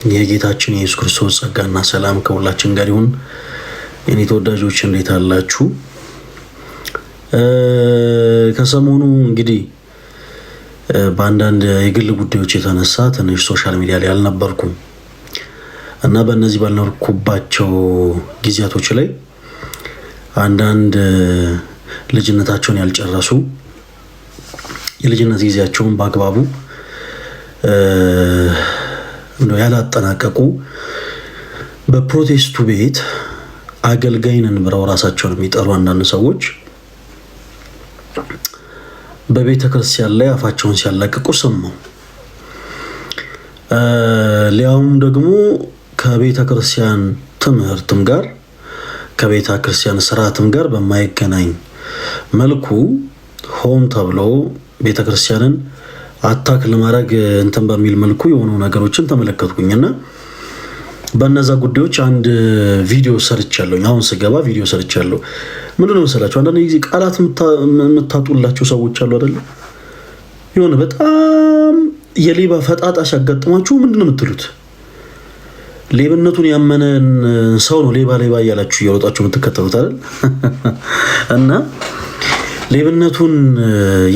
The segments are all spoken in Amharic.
የጌታችን የኢየሱስ ክርስቶስ ጸጋና ሰላም ከሁላችን ጋር ይሁን። የኔ ተወዳጆች እንዴት አላችሁ? ከሰሞኑ እንግዲህ በአንዳንድ የግል ጉዳዮች የተነሳ ትንሽ ሶሻል ሚዲያ ላይ አልነበርኩም እና በእነዚህ ባልነበርኩባቸው ጊዜያቶች ላይ አንዳንድ ልጅነታቸውን ያልጨረሱ የልጅነት ጊዜያቸውን በአግባቡ ያላጠናቀቁ በፕሮቴስቱ ቤት አገልጋይ ነን ብለው ራሳቸውን የሚጠሩ አንዳንድ ሰዎች በቤተ ክርስቲያን ላይ አፋቸውን ሲያላቅቁ ሰማሁ። ሊያውም ደግሞ ከቤተ ክርስቲያን ትምህርትም ጋር ከቤተ ክርስቲያን ስርዓትም ጋር በማይገናኝ መልኩ ሆን ተብሎ ቤተ ክርስቲያንን አታክ ለማድረግ እንትን በሚል መልኩ የሆኑ ነገሮችን ተመለከትኩኝና በእነዛ ጉዳዮች አንድ ቪዲዮ ሰርቻለሁ። አሁን ስገባ ቪዲዮ ሰርቻለሁ። ምንድነው መሰላችሁ? አንዳንድ ጊዜ ቃላት የምታጡላቸው ሰዎች አሉ አይደል? የሆነ በጣም የሌባ ፈጣጣ ሲያጋጥማችሁ ምንድነው የምትሉት? ሌብነቱን ያመነን ሰው ነው ሌባ እያላችሁ እየሮጣችሁ የምትከተሉት አይደል? እና ሌብነቱን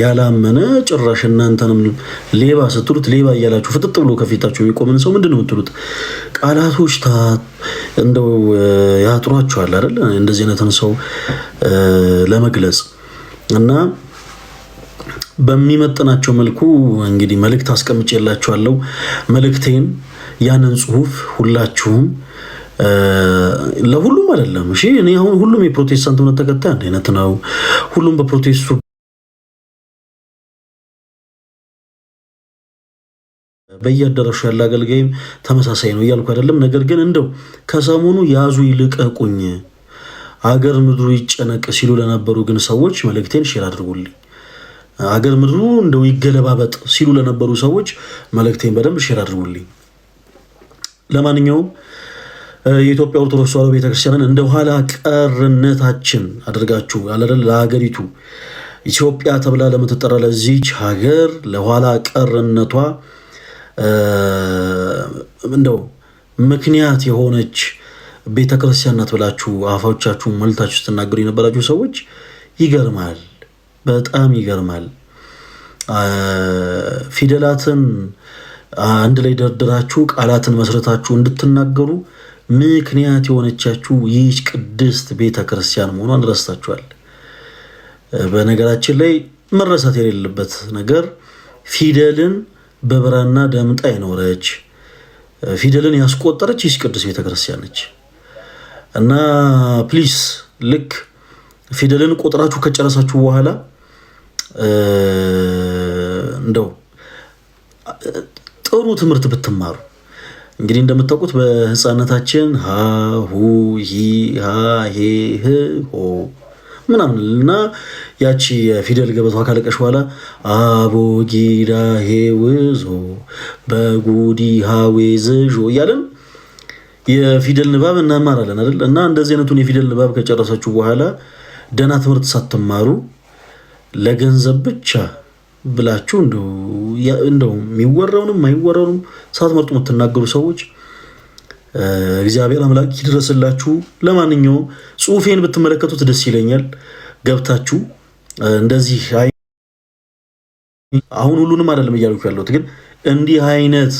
ያላመነ ጭራሽ እናንተንም ሌባ ስትሉት ሌባ እያላችሁ ፍጥጥ ብሎ ከፊታችሁ የሚቆምን ሰው ምንድነው የምትሉት? ቃላቶች እንደው ያጥሯችኋል አይደል? እንደዚህ አይነትን ሰው ለመግለጽ እና በሚመጥናቸው መልኩ እንግዲህ መልእክት አስቀምጬላችኋለሁ። መልእክቴን ያንን ጽሁፍ ሁላችሁም ለሁሉም አይደለም። እሺ እኔ አሁን ሁሉም የፕሮቴስታንት እምነት ተከታይ አንድ አይነት ነው። ሁሉም በፕሮቴስቱ በየአዳራሹ ያለ አገልጋይም ተመሳሳይ ነው እያልኩ አይደለም። ነገር ግን እንደው ከሰሞኑ ያዙ ይልቀቁኝ አገር ምድሩ ይጨነቅ ሲሉ ለነበሩ ግን ሰዎች መልእክቴን ሼር አድርጉልኝ። አገር ምድሩ እንደው ይገለባበጥ ሲሉ ለነበሩ ሰዎች መልእክቴን በደንብ ሼር አድርጉልኝ። ለማንኛውም የኢትዮጵያ ኦርቶዶክስ ተዋሕዶ ቤተክርስቲያንን እንደ ኋላ ቀርነታችን አድርጋችሁ አለደል ለሀገሪቱ ኢትዮጵያ ተብላ ለምትጠራ ለዚች ሀገር ለኋላ ቀርነቷ እንደው ምክንያት የሆነች ቤተክርስቲያን ናት ብላችሁ አፋዎቻችሁ መልታችሁ ስትናገሩ የነበራችሁ ሰዎች ይገርማል፣ በጣም ይገርማል። ፊደላትን አንድ ላይ ደርድራችሁ ቃላትን መስረታችሁ እንድትናገሩ ምክንያት የሆነቻችሁ ይህች ቅድስት ቤተ ክርስቲያን መሆኗን ረስታችኋል። በነገራችን ላይ መረሳት የሌለበት ነገር ፊደልን በብራና ደምጣ የኖረች ፊደልን ያስቆጠረች ይህች ቅድስት ቤተ ክርስቲያን ነች እና ፕሊስ ልክ ፊደልን ቆጥራችሁ ከጨረሳችሁ በኋላ እንደው ጥሩ ትምህርት ብትማሩ። እንግዲህ እንደምታውቁት በህፃነታችን ሀ ሁ ሂ ሃ ሄ ህ ሆ ምናምን እና ያቺ የፊደል ገበቷ ካለቀሽ በኋላ አቦ ጊዳ ሄ ውዞ በጉዲ ሃዌ ዝዦ እያለን የፊደል ንባብ እናማራለን አይደል? እና እንደዚህ አይነቱን የፊደል ንባብ ከጨረሳችሁ በኋላ ደህና ትምህርት ሳትማሩ ለገንዘብ ብቻ ብላችሁ እንደው የሚወራውንም ማይወራውንም ሳትመርጡ የምትናገሩ ሰዎች እግዚአብሔር አምላክ ይድረስላችሁ። ለማንኛውም ጽሁፌን ብትመለከቱት ደስ ይለኛል። ገብታችሁ እንደዚህ አሁን ሁሉንም አይደለም እያልኩ ያለሁት፣ ግን እንዲህ አይነት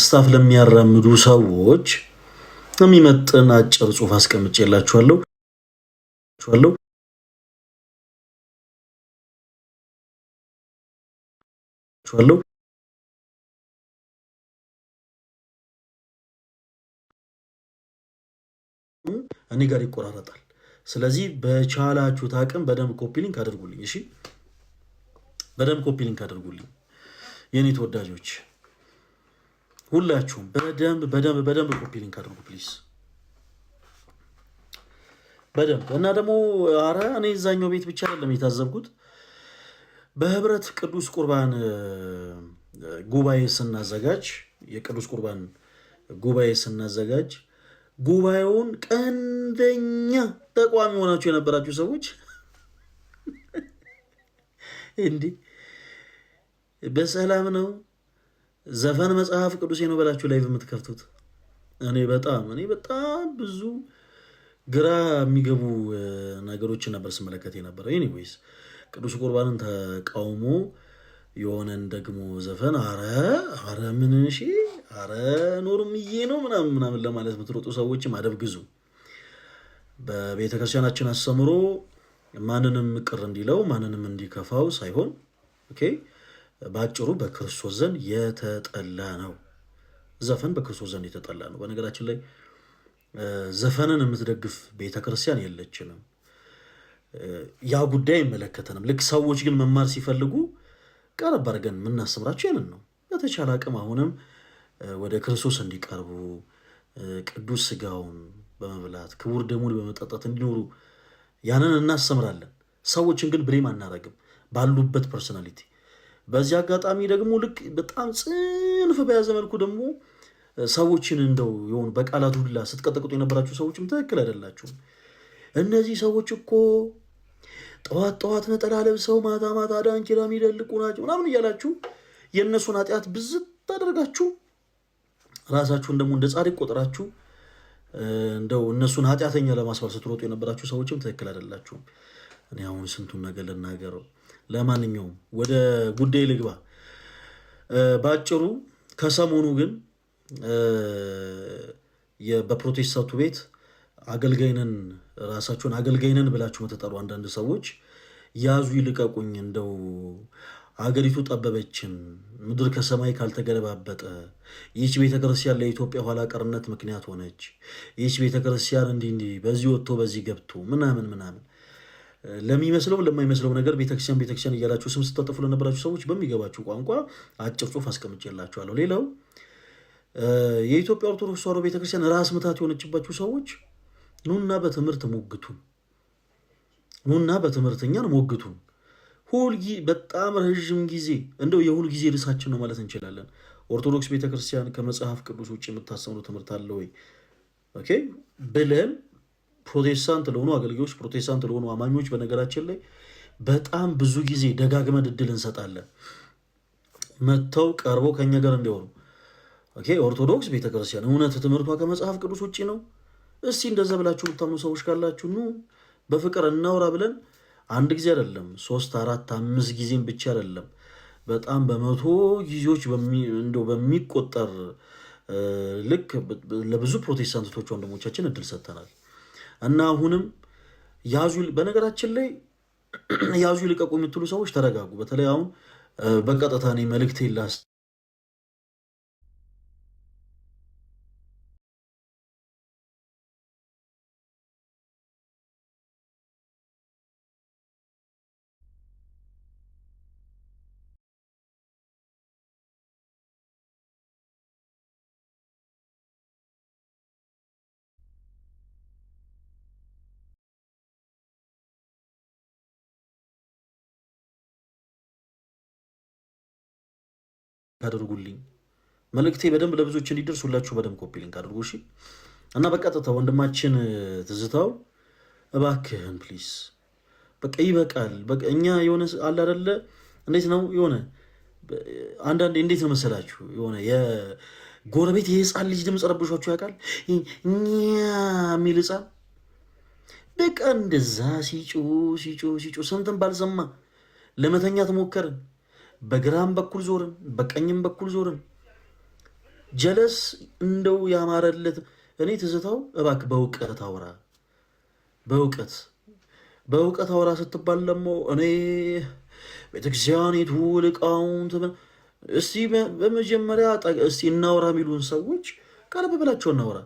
ስታፍ ለሚያራምዱ ሰዎች የሚመጥን አጭር ጽሁፍ አስቀምጬላችኋለሁ። እኔ ጋር ይቆራረጣል። ስለዚህ በቻላችሁት አቅም በደንብ ኮፒ ሊንክ አድርጉልኝ። እሺ በደንብ ኮፒ ሊንክ አድርጉልኝ የኔ ተወዳጆች፣ ሁላችሁም በደንብ ኮፒ ሊንክ አድርጉ ፕሊዝ፣ በደንብ እና ደግሞ አረ እኔ እዛኛው ቤት ብቻ አይደለም የታዘብኩት በህብረት ቅዱስ ቁርባን ጉባኤ ስናዘጋጅ የቅዱስ ቁርባን ጉባኤ ስናዘጋጅ ጉባኤውን ቀንደኛ ተቋሚ ሆናችሁ የነበራችሁ ሰዎች እንዲህ በሰላም ነው ዘፈን መጽሐፍ ቅዱሴ ነው ብላችሁ ላይቭ የምትከፍቱት? እኔ በጣም ብዙ ግራ የሚገቡ ነገሮችን ነበር ስመለከት የነበረው። ኤኒዌይስ ቅዱስ ቁርባንን ተቃውሞ የሆነን ደግሞ ዘፈን አረ ምን እሺ አረ ኖርምዬ ነው ምናምን ለማለት የምትሮጡ ሰዎችም አደብ ግዙ። በቤተክርስቲያናችን አስተምሮ ማንንም ቅር እንዲለው ማንንም እንዲከፋው ሳይሆን ኦኬ ባጭሩ በክርስቶስ ዘንድ የተጠላ ነው። ዘፈን በክርስቶስ ዘንድ የተጠላ ነው። በነገራችን ላይ ዘፈንን የምትደግፍ ቤተክርስቲያን የለችንም። ያ ጉዳይ አይመለከተንም። ልክ ሰዎች ግን መማር ሲፈልጉ ቀረብ አድርገን የምናስተምራቸው ያንን ነው። በተቻለ አቅም አሁንም ወደ ክርስቶስ እንዲቀርቡ ቅዱስ ስጋውን በመብላት ክቡር ደሙን በመጠጣት እንዲኖሩ ያንን እናስተምራለን። ሰዎችን ግን ብሌም አናረግም ባሉበት ፐርሶናሊቲ። በዚህ አጋጣሚ ደግሞ ልክ በጣም ጽንፍ በያዘ መልኩ ደግሞ ሰዎችን እንደው የሆኑ በቃላት ሁላ ስትቀጠቅጡ የነበራችሁ ሰዎችም ትክክል አይደላችሁም። እነዚህ ሰዎች እኮ ጠዋት ነጠላ ለብሰው ማታ ዳንኪራ የሚደልቁ ናቸው ምናምን እያላችሁ የእነሱን ኃጢአት ብዝት ታደርጋችሁ ራሳችሁን ደግሞ እንደ ጻድቅ ቆጥራችሁ እንደው እነሱን ኃጢአተኛ ለማስባል ስትሮጡ የነበራችሁ ሰዎችም ትክክል አይደላችሁም። እኔ አሁን ስንቱን ነገር ልናገረው። ለማንኛውም ወደ ጉዳይ ልግባ። ባጭሩ ከሰሞኑ ግን በፕሮቴስታንቱ ቤት አገልጋይነን ራሳችሁን አገልጋይነን ብላችሁ የምትጠሩ አንዳንድ ሰዎች ያዙ ይልቀቁኝ፣ እንደው አገሪቱ ጠበበችን፣ ምድር ከሰማይ ካልተገለባበጠ፣ ይህች ቤተክርስቲያን ለኢትዮጵያ ኋላ ቀርነት ምክንያት ሆነች፣ ይህች ቤተክርስቲያን እንዲህ በዚህ ወጥቶ በዚህ ገብቶ ምናምን ለሚመስለው ለማይመስለው ነገር ቤተክርስቲያን እያላችሁ ስም ስታጠፉ ለነበራችሁ ሰዎች በሚገባችሁ ቋንቋ አጭር ጽሑፍ አስቀምጬላችኋለሁ። ሌላው የኢትዮጵያ ኦርቶዶክስ ተዋሕዶ ቤተክርስቲያን ራስ ምታት የሆነችባችሁ ሰዎች ኑና በትምህርት ሞግቱን፣ ኑና በትምህርተኛን ሞግቱን። በጣም ረዥም ጊዜ እንደው የሁል ጊዜ ርዕሳችን ነው ማለት እንችላለን። ኦርቶዶክስ ቤተክርስቲያን ከመጽሐፍ ቅዱስ ውጭ የምታስተምረው ትምህርት አለ ወይ ኦኬ ብለን ፕሮቴስታንት ለሆኑ አገልጋዮች፣ ፕሮቴስታንት ለሆኑ አማኞች በነገራችን ላይ በጣም ብዙ ጊዜ ደጋግመን እድል እንሰጣለን መጥተው ቀርበው ከኛ ጋር እንዲሆኑ። ኦኬ ኦርቶዶክስ ቤተክርስቲያን እውነት ትምህርቷ ከመጽሐፍ ቅዱስ ውጭ ነው? እስቲ እንደዛ ብላችሁ የምታምኑ ሰዎች ካላችሁ ኑ በፍቅር እናውራ ብለን አንድ ጊዜ አይደለም 3 4 5 ጊዜም ብቻ አይደለም በጣም በመቶ ጊዜዎች በሚቆጠር ልክ ለብዙ ፕሮቴስታንቶች ወንድሞቻችን እድል ሰጥተናል። እና አሁንም በነገራችን ላይ ያዙ ይልቀቁ የምትሉ ሰዎች ተረጋጉ። በተለይ አሁን በቀጥታ እኔ መልእክቴ አድርጉልኝ። መልእክቴ በደንብ ለብዙዎች እንዲደርስ ሁላችሁ በደንብ ኮፒ ሊንክ አድርጉ እሺ። እና በቀጥታ ወንድማችን ትዝታው እባክህን ፕሊስ በቃ ይበቃል። በቃ እኛ የሆነ አለ አይደለ እንዴት ነው የሆነ አንዳንዴ እንዴት ነው መሰላችሁ የሆነ የጎረቤት የህፃን ልጅ ድምፅ ረብሿችሁ ያውቃል? የሚል ህፃን በቃ እንደዛ ሲጮ ስንትን ባልሰማ ለመተኛት ሞከርን። በግራም በኩል ዞርን፣ በቀኝም በኩል ዞርን። ጀለስ እንደው ያማረለት እኔ ትዝታው እባክህ በእውቀት አውራ፣ በእውቀት አውራ ስትባል ደግሞ እኔ ቤተክርስቲያኒቱ ሊቃውንት እስቲ በመጀመሪያ እስቲ እናውራ የሚሉን ሰዎች ቀረብ ብላቸው እናውራ።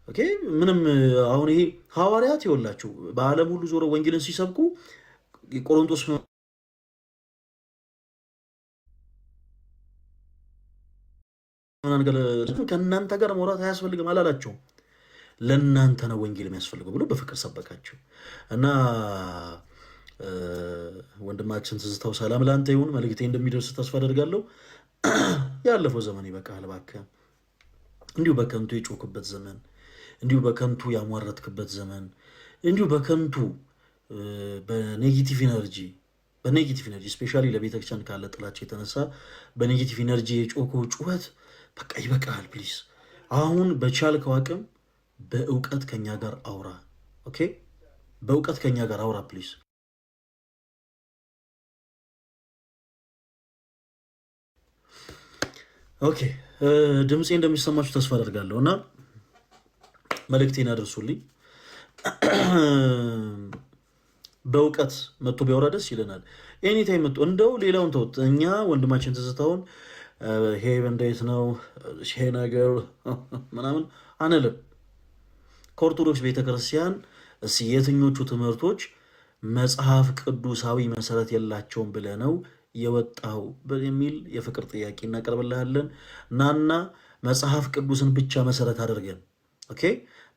ኦኬ ምንም አሁን ይሄ ሐዋርያት ይወላችሁ በዓለም ሁሉ ዞረው ወንጌልን ሲሰብኩ ቆሮንቶስ ከእናንተ ጋር መውራት አያስፈልግም አላላቸውም። ለእናንተ ነው ወንጌል የሚያስፈልገው ብሎ በፍቅር ሰበካቸው እና ወንድማችን ትዝታው ሰላም ለአንተ ይሁን። መልእክቴ እንደሚደርስ ተስፋ አደርጋለሁ። ያለፈው ዘመን ይበቃል እባክህ። እንዲሁ በከንቱ የጮክበት ዘመን፣ እንዲሁ በከንቱ ያሟረትክበት ዘመን፣ እንዲሁ በከንቱ በኔጌቲቭ ኢነርጂ በኔጌቲቭ ኢነርጂ ስፔሻሊ ለቤተክርስቲያን ካለ ጥላቻ የተነሳ በኔጌቲቭ ኢነርጂ የጮኮ ጩኸት በቃ ይበቃል ፕሊዝ። አሁን በቻልከው አቅም በእውቀት ከኛ ጋር አውራ። ኦኬ፣ በእውቀት ከኛ ጋር አውራ ፕሊዝ። ኦኬ፣ ድምፄ እንደሚሰማችሁ ተስፋ አደርጋለሁ እና መልእክቴን አድርሱልኝ። በእውቀት መጥቶ ቢያወራ ደስ ይለናል። ኤኒታይም መጥቶ እንደው ሌላውን ተውት። እኛ ወንድማችን ትዝታውን ይሄ እንዴት ነው ይሄ ነገር ምናምን አንልም። ከኦርቶዶክስ ቤተክርስቲያን የትኞቹ ትምህርቶች መጽሐፍ ቅዱሳዊ መሰረት የላቸውም ብለህ ነው የወጣው የሚል የፍቅር ጥያቄ እናቀርብልሃለን። ናና መጽሐፍ ቅዱስን ብቻ መሰረት አድርገን ኦኬ፣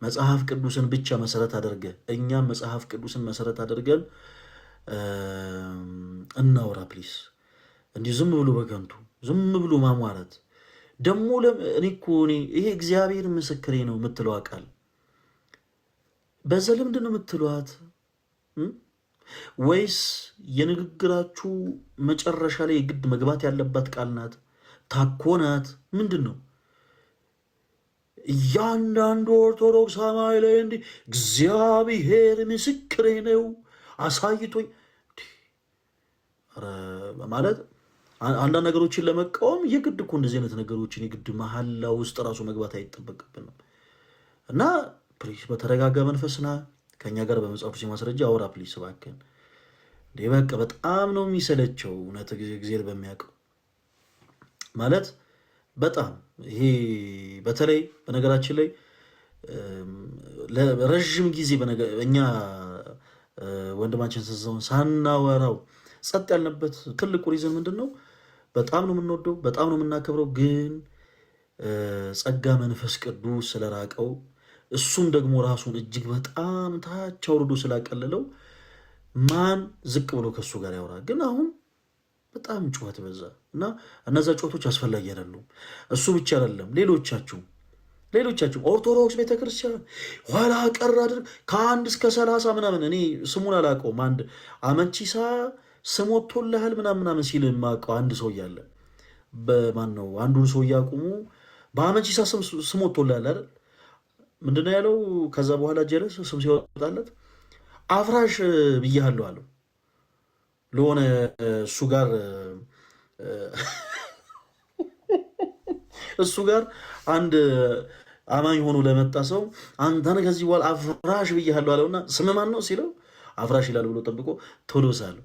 መጽሐፍ ቅዱስን ብቻ መሰረት አድርገን እኛም መጽሐፍ ቅዱስን መሰረት አድርገን እናውራ ፕሊስ። እንዲህ ዝም ብሎ በከንቱ ዝም ብሎ ማሟረት ደግሞ እኔ እኮ ይሄ እግዚአብሔር ምስክሬ ነው የምትለው ቃል በዛ ለምንድን ነው የምትሏት? ወይስ የንግግራችሁ መጨረሻ ላይ የግድ መግባት ያለባት ቃል ናት? ታኮናት? ምንድን ነው? እያንዳንዱ ኦርቶዶክስ አማኝ ላይ እንዲህ እግዚአብሔር ምስክሬ ነው አሳይቶኝ ማለት አንዳንድ ነገሮችን ለመቃወም የግድ እኮ እንደዚህ አይነት ነገሮችን የግድ መሐላ ውስጥ ራሱ መግባት አይጠበቅብንም። እና ፕሊስ በተረጋጋ መንፈስና ከኛ ጋር በመጽሐፍ ቅዱስ ማስረጃ አውራ ፕሊስ እባክህን። በቃ በጣም ነው የሚሰለቸው እውነት ጊዜ በሚያውቀው ማለት በጣም ይሄ በተለይ በነገራችን ላይ ለረጅም ጊዜ እኛ ወንድማችን ትዝታውን ሳናወራው ጸጥ ያልንበት ትልቁ ሪዝን ምንድን ነው? በጣም ነው የምንወደው፣ በጣም ነው የምናከብረው፣ ግን ጸጋ መንፈስ ቅዱስ ስለራቀው እሱም ደግሞ ራሱን እጅግ በጣም ታች አውርዶ ስላቀለለው ማን ዝቅ ብሎ ከሱ ጋር ያወራል? ግን አሁን በጣም ጩኸት በዛ እና እነዛ ጩኸቶች አስፈላጊ አይደሉም። እሱ ብቻ አይደለም፣ ሌሎቻችሁ ኦርቶዶክስ ቤተክርስቲያን ኋላ ቀር አድርግ ከ1 እስከ 30 ምናምን እኔ ስሙን አላውቀውም። አንድ አመቺሳ ስም ወጥቶልሃል ምናምን ሲል የማውቀው አንድ ሰው እያለ በማን ነው አንዱን ሰው እያቁሙ በአመቺሳ ስም ወጥቶልሃል አይደል? ምንድነው ያለው? ከዛ በኋላ ጀለስ ስም ሲወጣለት አፍራሽ ብያለሁ አለው ለሆነ እሱ ጋር አንድ አማኝ ሆኖ ለመጣ ሰው አንተን ከዚህ በኋላ አፍራሽ ብያለሁ አለውና ስም ማን ነው ሲለው አፍራሽ ይላል ብሎ ጠብቆ ቶሎሳ አለው።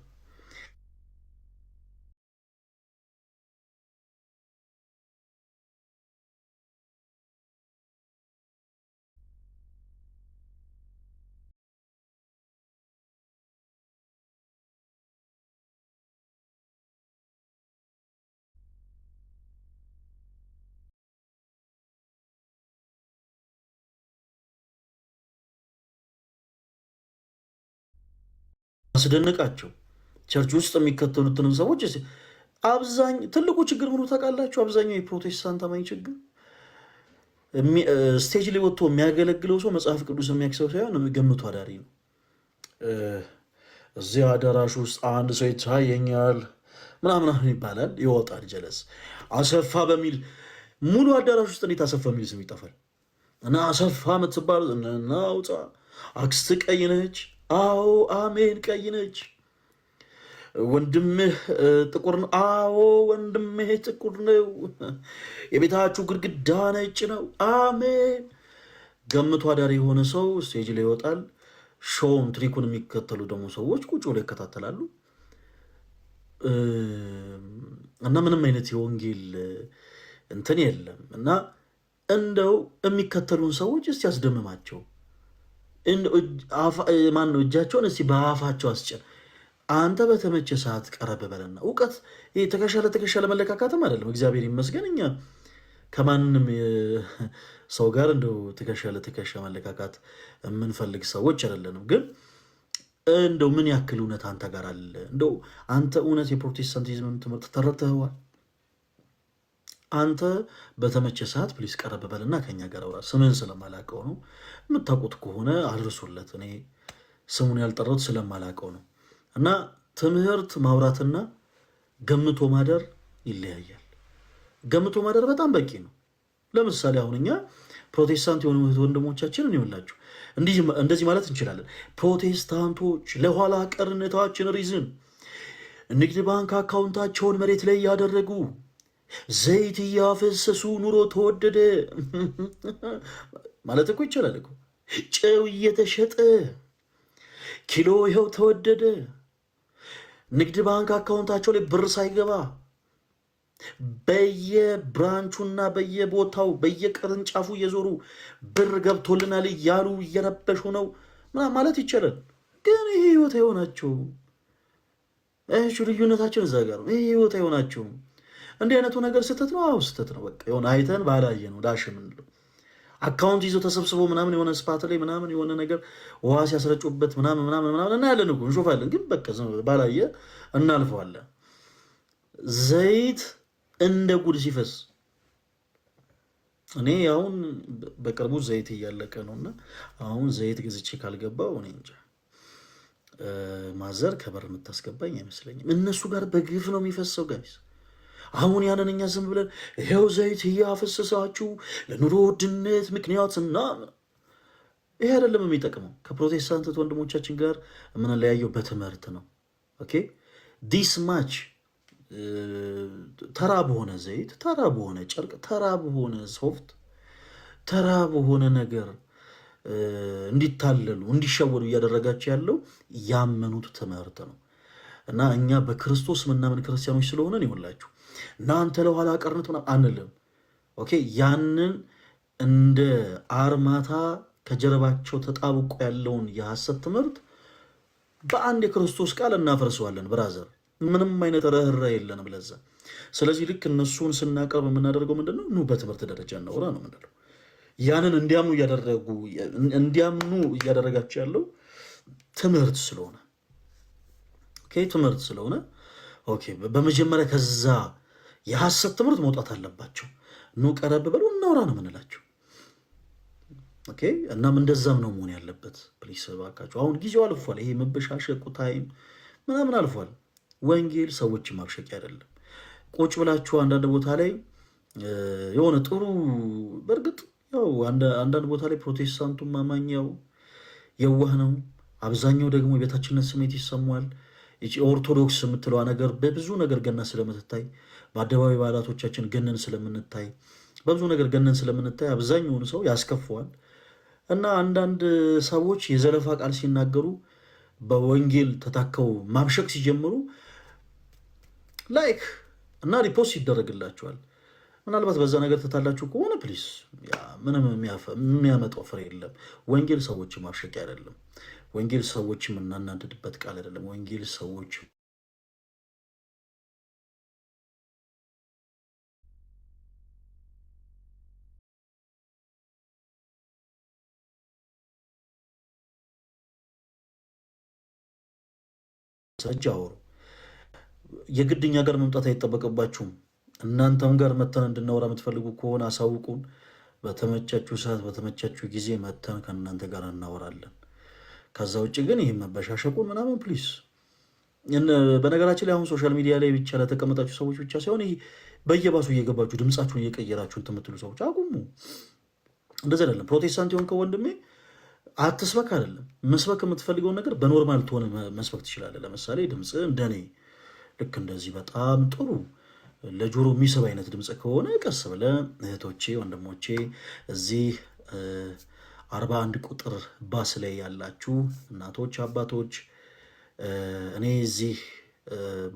አስደነቃቸው። ቸርች ውስጥ የሚከተሉትንም ሰዎች ትልቁ ችግር ምኑ ታውቃላችሁ? አብዛኛው የፕሮቴስታንት አማኝ ችግር ስቴጅ ላይ ወጥቶ የሚያገለግለው ሰው መጽሐፍ ቅዱስ የሚያክሰው ሳይሆን ገምቶ አዳሪ ነው። እዚህ አዳራሽ ውስጥ አንድ ሰው ይታየኛል ምናምን ይባላል፣ ይወጣል። ጀለስ አሰፋ በሚል ሙሉ አዳራሽ ውስጥ እንዴት አሰፋ የሚል ስም ይጠፋል? እና አሰፋ የምትባል እናውጣ አክስት ቀይ ነች። አዎ አሜን፣ ቀይ ነች። ወንድምህ ጥቁር ነው። አዎ ወንድምህ ጥቁር ነው። የቤታችሁ ግድግዳ ነጭ ነው። አሜን። ገምቶ አዳሪ የሆነ ሰው ስቴጅ ላይ ይወጣል። ሾውን ትሪኩን የሚከተሉ ደግሞ ሰዎች ቁጭ ብለው ይከታተላሉ። እና ምንም አይነት የወንጌል እንትን የለም። እና እንደው የሚከተሉን ሰዎች እስቲ ያስደምማቸው። ማነው እጃቸውን እስቲ በአፋቸው አስጭን። አንተ በተመቸ ሰዓት ቀረብ በለና እውቀት ትከሻ ለትከሻ ለመለካካትም አይደለም። እግዚአብሔር ይመስገን እኛ ከማንም ሰው ጋር እንደው ትከሻ ለትከሻ መለካካት የምንፈልግ ሰዎች አይደለንም። ግን እንደው ምን ያክል እውነት አንተ ጋር አለ? እንደው አንተ እውነት የፕሮቴስታንቲዝምን ትምህርት ተረድተኸዋል? አንተ በተመቸ ሰዓት ፕሊስ ቀረብ በልና ከኛ ጋር አውራ። ስምህን ስለማላውቀው ነው። የምታውቁት ከሆነ አድርሱለት። እኔ ስሙን ያልጠራሁት ስለማላውቀው ነው። እና ትምህርት ማውራትና ገምቶ ማደር ይለያያል። ገምቶ ማደር በጣም በቂ ነው። ለምሳሌ አሁን እኛ ፕሮቴስታንት የሆኑ ወንድሞቻችንን ይኸውላችሁ እንደዚህ ማለት እንችላለን። ፕሮቴስታንቶች ለኋላ ቀርነታችን ሪዝን ንግድ ባንክ አካውንታቸውን መሬት ላይ ያደረጉ ዘይት እያፈሰሱ ኑሮ ተወደደ ማለት እኮ ይቻላል እኮ። ጨው እየተሸጠ ኪሎ ይኸው ተወደደ። ንግድ ባንክ አካውንታቸው ላይ ብር ሳይገባ በየብራንቹና በየቦታው በየቅርንጫፉ እየዞሩ ብር ገብቶልናል እያሉ እየረበሹ ነው ማለት ይቻላል። ግን ይሄ ህይወት አይሆናቸው። ልዩነታችን እዛ ጋር ነው። ይሄ ህይወት አይሆናቸውም። እንዲህ አይነቱ ነገር ስህተት ነው። አዎ ስህተት ነው። በቃ የሆነ አይተን ባላየ ነው ዳሽ የምንለው። አካውንት ይዞ ተሰብስቦ ምናምን የሆነ ስፓት ላይ ምናምን የሆነ ነገር ውሃ ሲያስረጩበት ምናምን እናያለን እኮ እንሾፋለን። ግን በቃ ባላየ እናልፈዋለን። ዘይት እንደ ጉድ ሲፈስ እኔ አሁን በቅርቡ ዘይት እያለቀ ነውና አሁን ዘይት ገዝቼ ካልገባው እኔ እንጃ ማዘር ከበር የምታስገባኝ አይመስለኝም። እነሱ ጋር በግፍ ነው የሚፈሰው ጋይስ። አሁን ያንን እኛ ዝም ብለን ይሄው ዘይት እያፈሰሳችሁ ለኑሮ ውድነት ምክንያትና ይሄ አይደለም የሚጠቅመው። ከፕሮቴስታንት ወንድሞቻችን ጋር የምንለያየው በትምህርት ነው። ኦኬ ዲስ ማች ተራ በሆነ ዘይት፣ ተራ በሆነ ጨርቅ፣ ተራ በሆነ ሶፍት፣ ተራ በሆነ ነገር እንዲታለሉ እንዲሸወዱ እያደረጋቸው ያለው ያመኑት ትምህርት ነው። እና እኛ በክርስቶስ ምናምን ክርስቲያኖች ስለሆነ ይሁንላችሁ እናንተ ለኋላ ቀርነት አንልም። ኦኬ ያንን እንደ አርማታ ከጀርባቸው ተጣብቆ ያለውን የሐሰት ትምህርት በአንድ የክርስቶስ ቃል እናፈርሰዋለን። ብራዘር ምንም አይነት ርህራሄ የለንም ለዛ። ስለዚህ ልክ እነሱን ስናቀርብ የምናደርገው ምንድነው? ኑ በትምህርት ደረጃ እናውራ ነው ምንድነው። ያንን እንዲያምኑ እያደረጋቸው ያለው ትምህርት ስለሆነ ትምህርት ስለሆነ በመጀመሪያ ከዛ የሐሰት ትምህርት መውጣት አለባቸው። ኑ ቀረብ በሉ እናውራ ነው ምንላቸው። እናም እንደዛም ነው መሆን ያለበት። ፕሊስ እባካችሁ አሁን ጊዜው አልፏል። ይሄ መበሻሸቁ ታይም ምናምን አልፏል። ወንጌል ሰዎች ማብሸቂያ አይደለም። ቁጭ ብላችሁ አንዳንድ ቦታ ላይ የሆነ ጥሩ በእርግጥ ያው አንዳንድ ቦታ ላይ ፕሮቴስታንቱ ማማኛው የዋህ ነው፣ አብዛኛው ደግሞ የቤታችነት ስሜት ይሰማዋል። ኦርቶዶክስ የምትለዋ ነገር በብዙ ነገር ገና ስለምትታይ በአደባባይ በዓላቶቻችን ገነን ስለምንታይ በብዙ ነገር ገነን ስለምንታይ አብዛኛውን ሰው ያስከፈዋል። እና አንዳንድ ሰዎች የዘለፋ ቃል ሲናገሩ በወንጌል ተታከው ማብሸቅ ሲጀምሩ ላይክ እና ሪፖስት ይደረግላቸዋል። ምናልባት በዛ ነገር ተታላችሁ ከሆነ ፕሊስ ምንም የሚያመጣው ፍሬ የለም። ወንጌል ሰዎች ማብሸቅ አይደለም። ወንጌል ሰዎች የምናናድድበት ቃል አይደለም። ወንጌል ሰዎች ሰጅ አወሩ። የግድኛ ጋር መምጣት አይጠበቅባችሁም። እናንተም ጋር መተን እንድናወራ የምትፈልጉ ከሆነ አሳውቁን። በተመቻችሁ ሰዓት በተመቻችሁ ጊዜ መተን ከእናንተ ጋር እናወራለን። ከዛ ውጭ ግን ይህ መበሻሸቁን ምናምን ፕሊስ። በነገራችን ላይ አሁን ሶሻል ሚዲያ ላይ ብቻ ለተቀመጣችሁ ሰዎች ብቻ ሳይሆን ይህ በየባሱ እየገባችሁ ድምፃችሁን እየቀየራችሁ የምትሉ ሰዎች አቁሙ። እንደዚህ አይደለም። ፕሮቴስታንት የሆንከው ወንድሜ አትስበክ አይደለም። መስበክ የምትፈልገውን ነገር በኖርማል ትሆን መስበክ ትችላለህ። ለምሳሌ ድምፅ እንደኔ ልክ እንደዚህ በጣም ጥሩ ለጆሮ የሚስብ አይነት ድምፅ ከሆነ ቀስ ብለህ እህቶቼ፣ ወንድሞቼ እዚህ 41 ቁጥር ባስ ላይ ያላችሁ እናቶች፣ አባቶች እኔ እዚህ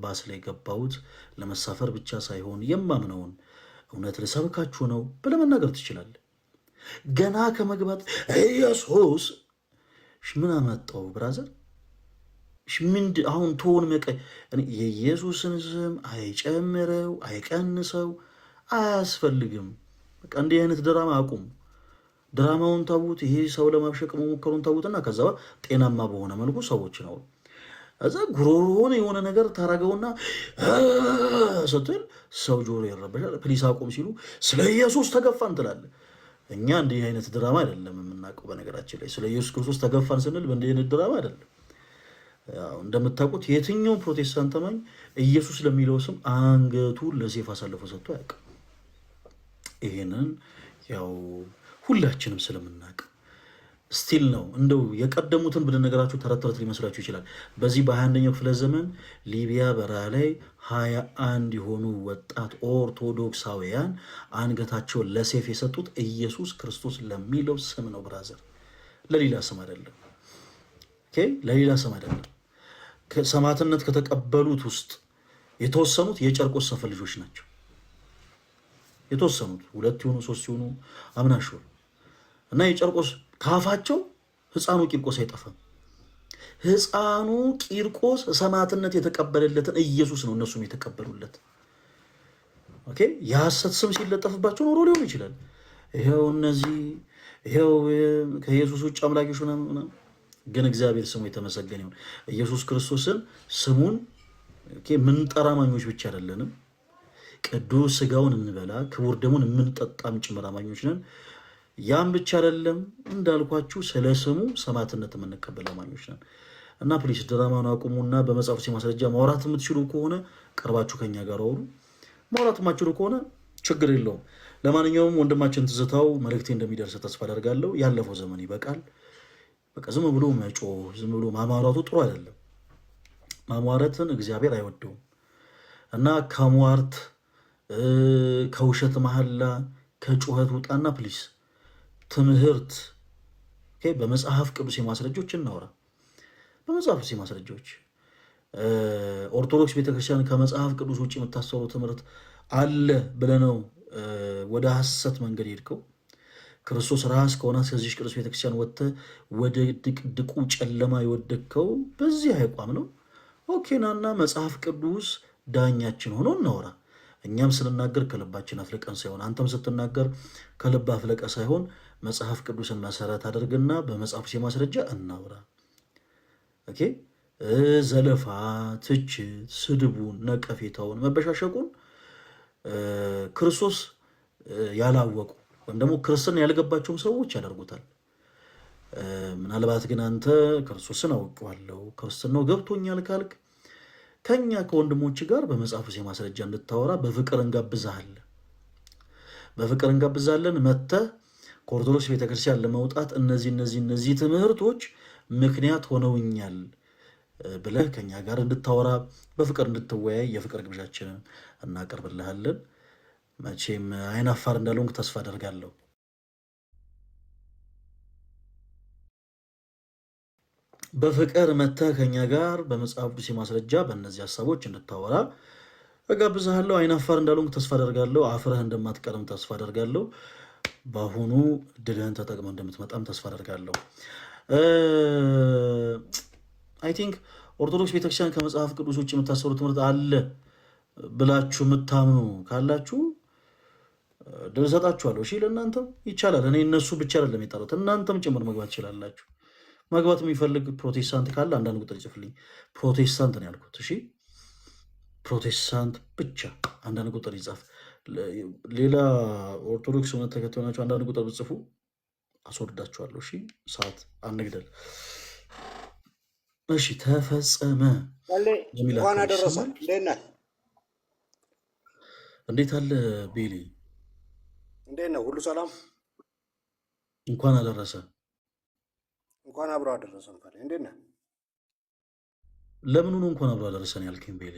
ባስ ላይ ገባሁት ለመሳፈር ብቻ ሳይሆን የማምነውን እውነት ልሰብካችሁ ነው ብለህ መናገር ትችላለህ። ገና ከመግባት ኢየሱስ ምን አመጣው ብራዘር? አሁን ቶን የኢየሱስን ስም አይጨምረው አይቀንሰው አያስፈልግም። በቃ እንዲህ አይነት ድራማ አቁም። ድራማውን ታውት። ይሄ ሰው ለማብሸቅ መሞከሩን ታውትና ከዛ ጤናማ በሆነ መልኩ ሰዎች ነው እዛ ጉሮሮን የሆነ ነገር ታረገውና ስትል ሰው ጆሮ ይረበሻል። ፕሊስ አቁም ሲሉ ስለ ኢየሱስ ተገፋን ትላለህ። እኛ እንዲህ አይነት ድራማ አይደለም የምናውቀው። በነገራችን ላይ ስለ ኢየሱስ ክርስቶስ ተገፋን ስንል በእንዲህ አይነት ድራማ አይደለም። እንደምታውቁት የትኛው ፕሮቴስታንት አማኝ ኢየሱስ ለሚለው ስም አንገቱን ለሴፍ አሳልፎ ሰጥቶ አያውቅም። ይሄንን ያው ሁላችንም ስለምናውቅ ስቲል ነው። እንደው የቀደሙትን ብንነገራችሁ ተረት ተረት ሊመስላችሁ ይችላል። በዚህ በ21ኛው ክፍለ ዘመን ሊቢያ በረሃ ላይ 21 የሆኑ ወጣት ኦርቶዶክሳውያን አንገታቸውን ለሴፍ የሰጡት ኢየሱስ ክርስቶስ ለሚለው ስም ነው። ብራዘር፣ ለሌላ ስም አይደለም። ለሌላ ስም አይደለም። ሰማዕትነት ከተቀበሉት ውስጥ የተወሰኑት የጨርቆስ ሰፈር ልጆች ናቸው። የተወሰኑት 2 ይሆኑ 3 ይሆኑ አምናሹር እና የጨርቆስ ካፋቸው ሕፃኑ ቂርቆስ አይጠፋም። ሕፃኑ ቂርቆስ ሰማዕትነት የተቀበለለትን ኢየሱስ ነው እነሱም የተቀበሉለት። ኦኬ፣ የሐሰት ስም ሲለጠፍባቸው ኖሮ ሊሆን ይችላል። ይሄው እነዚህ ይሄው ከኢየሱስ ውጭ አምላኪዎች ምናምን፣ ግን እግዚአብሔር ስሙ የተመሰገነ ይሁን። ኢየሱስ ክርስቶስን ስሙን ምንጠራ አማኞች ብቻ አይደለንም፣ ቅዱስ ስጋውን የምንበላ ክቡር ደሙን የምንጠጣም ጭምር አማኞች ነን። ያም ብቻ አይደለም፣ እንዳልኳችሁ ስለ ስሙ ሰማዕትነት የምንቀበል አማኞች ነን። እና ፕሊስ ድራማውን አቁሙና በመጽሐፍ ማስረጃ ማውራት የምትችሉ ከሆነ ቀርባችሁ ከኛ ጋር አውሩ። ማውራት የማትችሉ ከሆነ ችግር የለውም። ለማንኛውም ወንድማችን ትዝታው መልእክቴ እንደሚደርስ ተስፋ አደርጋለሁ። ያለፈው ዘመን ይበቃል። በቃ ዝም ብሎ መጮህ፣ ዝም ብሎ ማማራቱ ጥሩ አይደለም። ማሟረትን እግዚአብሔር አይወደውም እና ከሟርት ከውሸት መሐላ ከጩኸት ውጣና ፕሊስ ትምህርት በመጽሐፍ ቅዱስ የማስረጃዎች እናወራ። በመጽሐፍ ቅዱስ የማስረጃዎች ኦርቶዶክስ ቤተክርስቲያን ከመጽሐፍ ቅዱስ ውጭ የምታሰሩ ትምህርት አለ ብለነው ወደ ሐሰት መንገድ ሄድከው። ክርስቶስ ራስ ከሆነ ከዚህ ቅዱስ ቤተክርስቲያን ወጥተህ ወደ ድቅድቁ ጨለማ የወደቅከው በዚህ አይቋም ነው። ኦኬናና መጽሐፍ ቅዱስ ዳኛችን ሆኖ እናወራ። እኛም ስንናገር ከልባችን አፍለቀን ሳይሆን አንተም ስትናገር ከልብ አፍለቀ ሳይሆን መጽሐፍ ቅዱስን መሰረት አድርግና በመጽሐፍ ማስረጃ እናውራ። ኦኬ፣ ዘለፋ፣ ትችት፣ ስድቡን፣ ነቀፌታውን፣ መበሻሸቁን ክርስቶስ ያላወቁ ወይም ደግሞ ክርስትና ያልገባቸውን ሰዎች ያደርጉታል። ምናልባት ግን አንተ ክርስቶስን አውቀዋለሁ ክርስትናው ገብቶኛል ካልክ ከኛ ከወንድሞች ጋር በመጽሐፍ ማስረጃ እንድታወራ በፍቅር እንጋብዛለን። በፍቅር እንጋብዛለን። መጥተህ ከኦርቶዶክስ ቤተክርስቲያን ለመውጣት እነዚህ ትምህርቶች ምክንያት ሆነውኛል ብለህ ከኛ ጋር እንድታወራ በፍቅር እንድትወያይ የፍቅር ግብዣችንን እናቀርብልሃለን። መቼም አይናፋር እንዳልሆንክ ተስፋ አደርጋለሁ። በፍቅር መጥተህ ከኛ ጋር በመጽሐፍ ቅዱስ ማስረጃ በእነዚህ ሀሳቦች እንድታወራ እጋብዝሃለሁ። አይናፋር እንዳልሆንክ ተስፋ አደርጋለሁ። አፍረህ እንደማትቀርም ተስፋ አደርጋለሁ። በአሁኑ ድልህን ተጠቅመው እንደምትመጣም ተስፋ አደርጋለሁ። አይ ቲንክ ኦርቶዶክስ ቤተክርስቲያን ከመጽሐፍ ቅዱስ ውጭ የምታሰሩ ትምህርት አለ ብላችሁ የምታምኑ ካላችሁ ድል እሰጣችኋለሁ። እሺ፣ ለእናንተም ይቻላል። እኔ እነሱ ብቻ አይደለም የጠሩት እናንተም ጭምር መግባት ትችላላችሁ። መግባት የሚፈልግ ፕሮቴስታንት ካለ አንዳንድ ቁጥር ይጽፍልኝ። ፕሮቴስታንት ነው ያልኩት። እሺ፣ ፕሮቴስታንት ብቻ አንዳንድ ቁጥር ይጻፍ። ሌላ ኦርቶዶክስ እምነት ተከታይ ሆናችሁ አንዳንድ ቁጥር ብጽፉ አስወርዳችኋለሁ። እሺ፣ ሰዓት አንግደል። እሺ፣ ተፈጸመ የሚል እንዴት አለ ቤሊ? እንዴት ነው? ሁሉ ሰላም? እንኳን አደረሰ። እንኳን አብሮ አደረሰን። እንዴት ነህ? ለምኑ ነው እንኳን አብሮ አደረሰን ያልከኝ ቤሊ?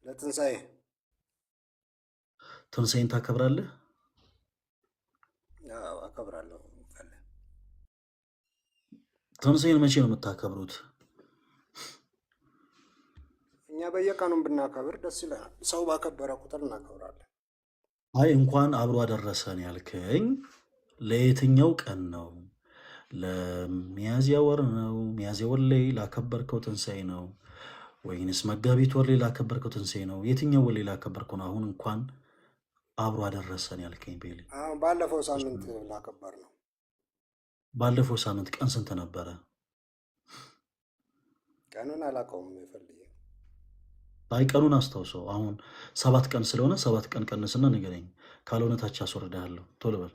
ለትንሣኤ። ትንሣኤን ታከብራለህ? አከብራለሁ። ትንሣኤን መቼ ነው የምታከብሩት? እኛ በየቀኑም ብናከብር ደስ ይለናል። ሰው ባከበረ ቁጥር እናከብራለን። አይ እንኳን አብሮ አደረሰን ያልከኝ ለየትኛው ቀን ነው? ለሚያዝያ ወር ነው? ሚያዝያ ወር ላይ ላከበርከው ትንሣኤ ነው ወይንስ መጋቢት ወር ላይ ላከበርከው ትንሣኤ ነው? የትኛው ወር ላይ ላከበርከው ነው? አሁን እንኳን አብሮ አደረሰን ያልከኝ ቤሊ? ባለፈው ሳምንት ላከበር ነው። ባለፈው ሳምንት ቀን ስንት ነበረ? ቀኑን አላውቀውም። ይፈልግ አይ ቀኑን አስታውሰው። አሁን 7 ቀን ስለሆነ 7 ቀን ቀንስና ንገረኝ። ካልሆነ ታች አስወርድሃለሁ። ቶሎ በል።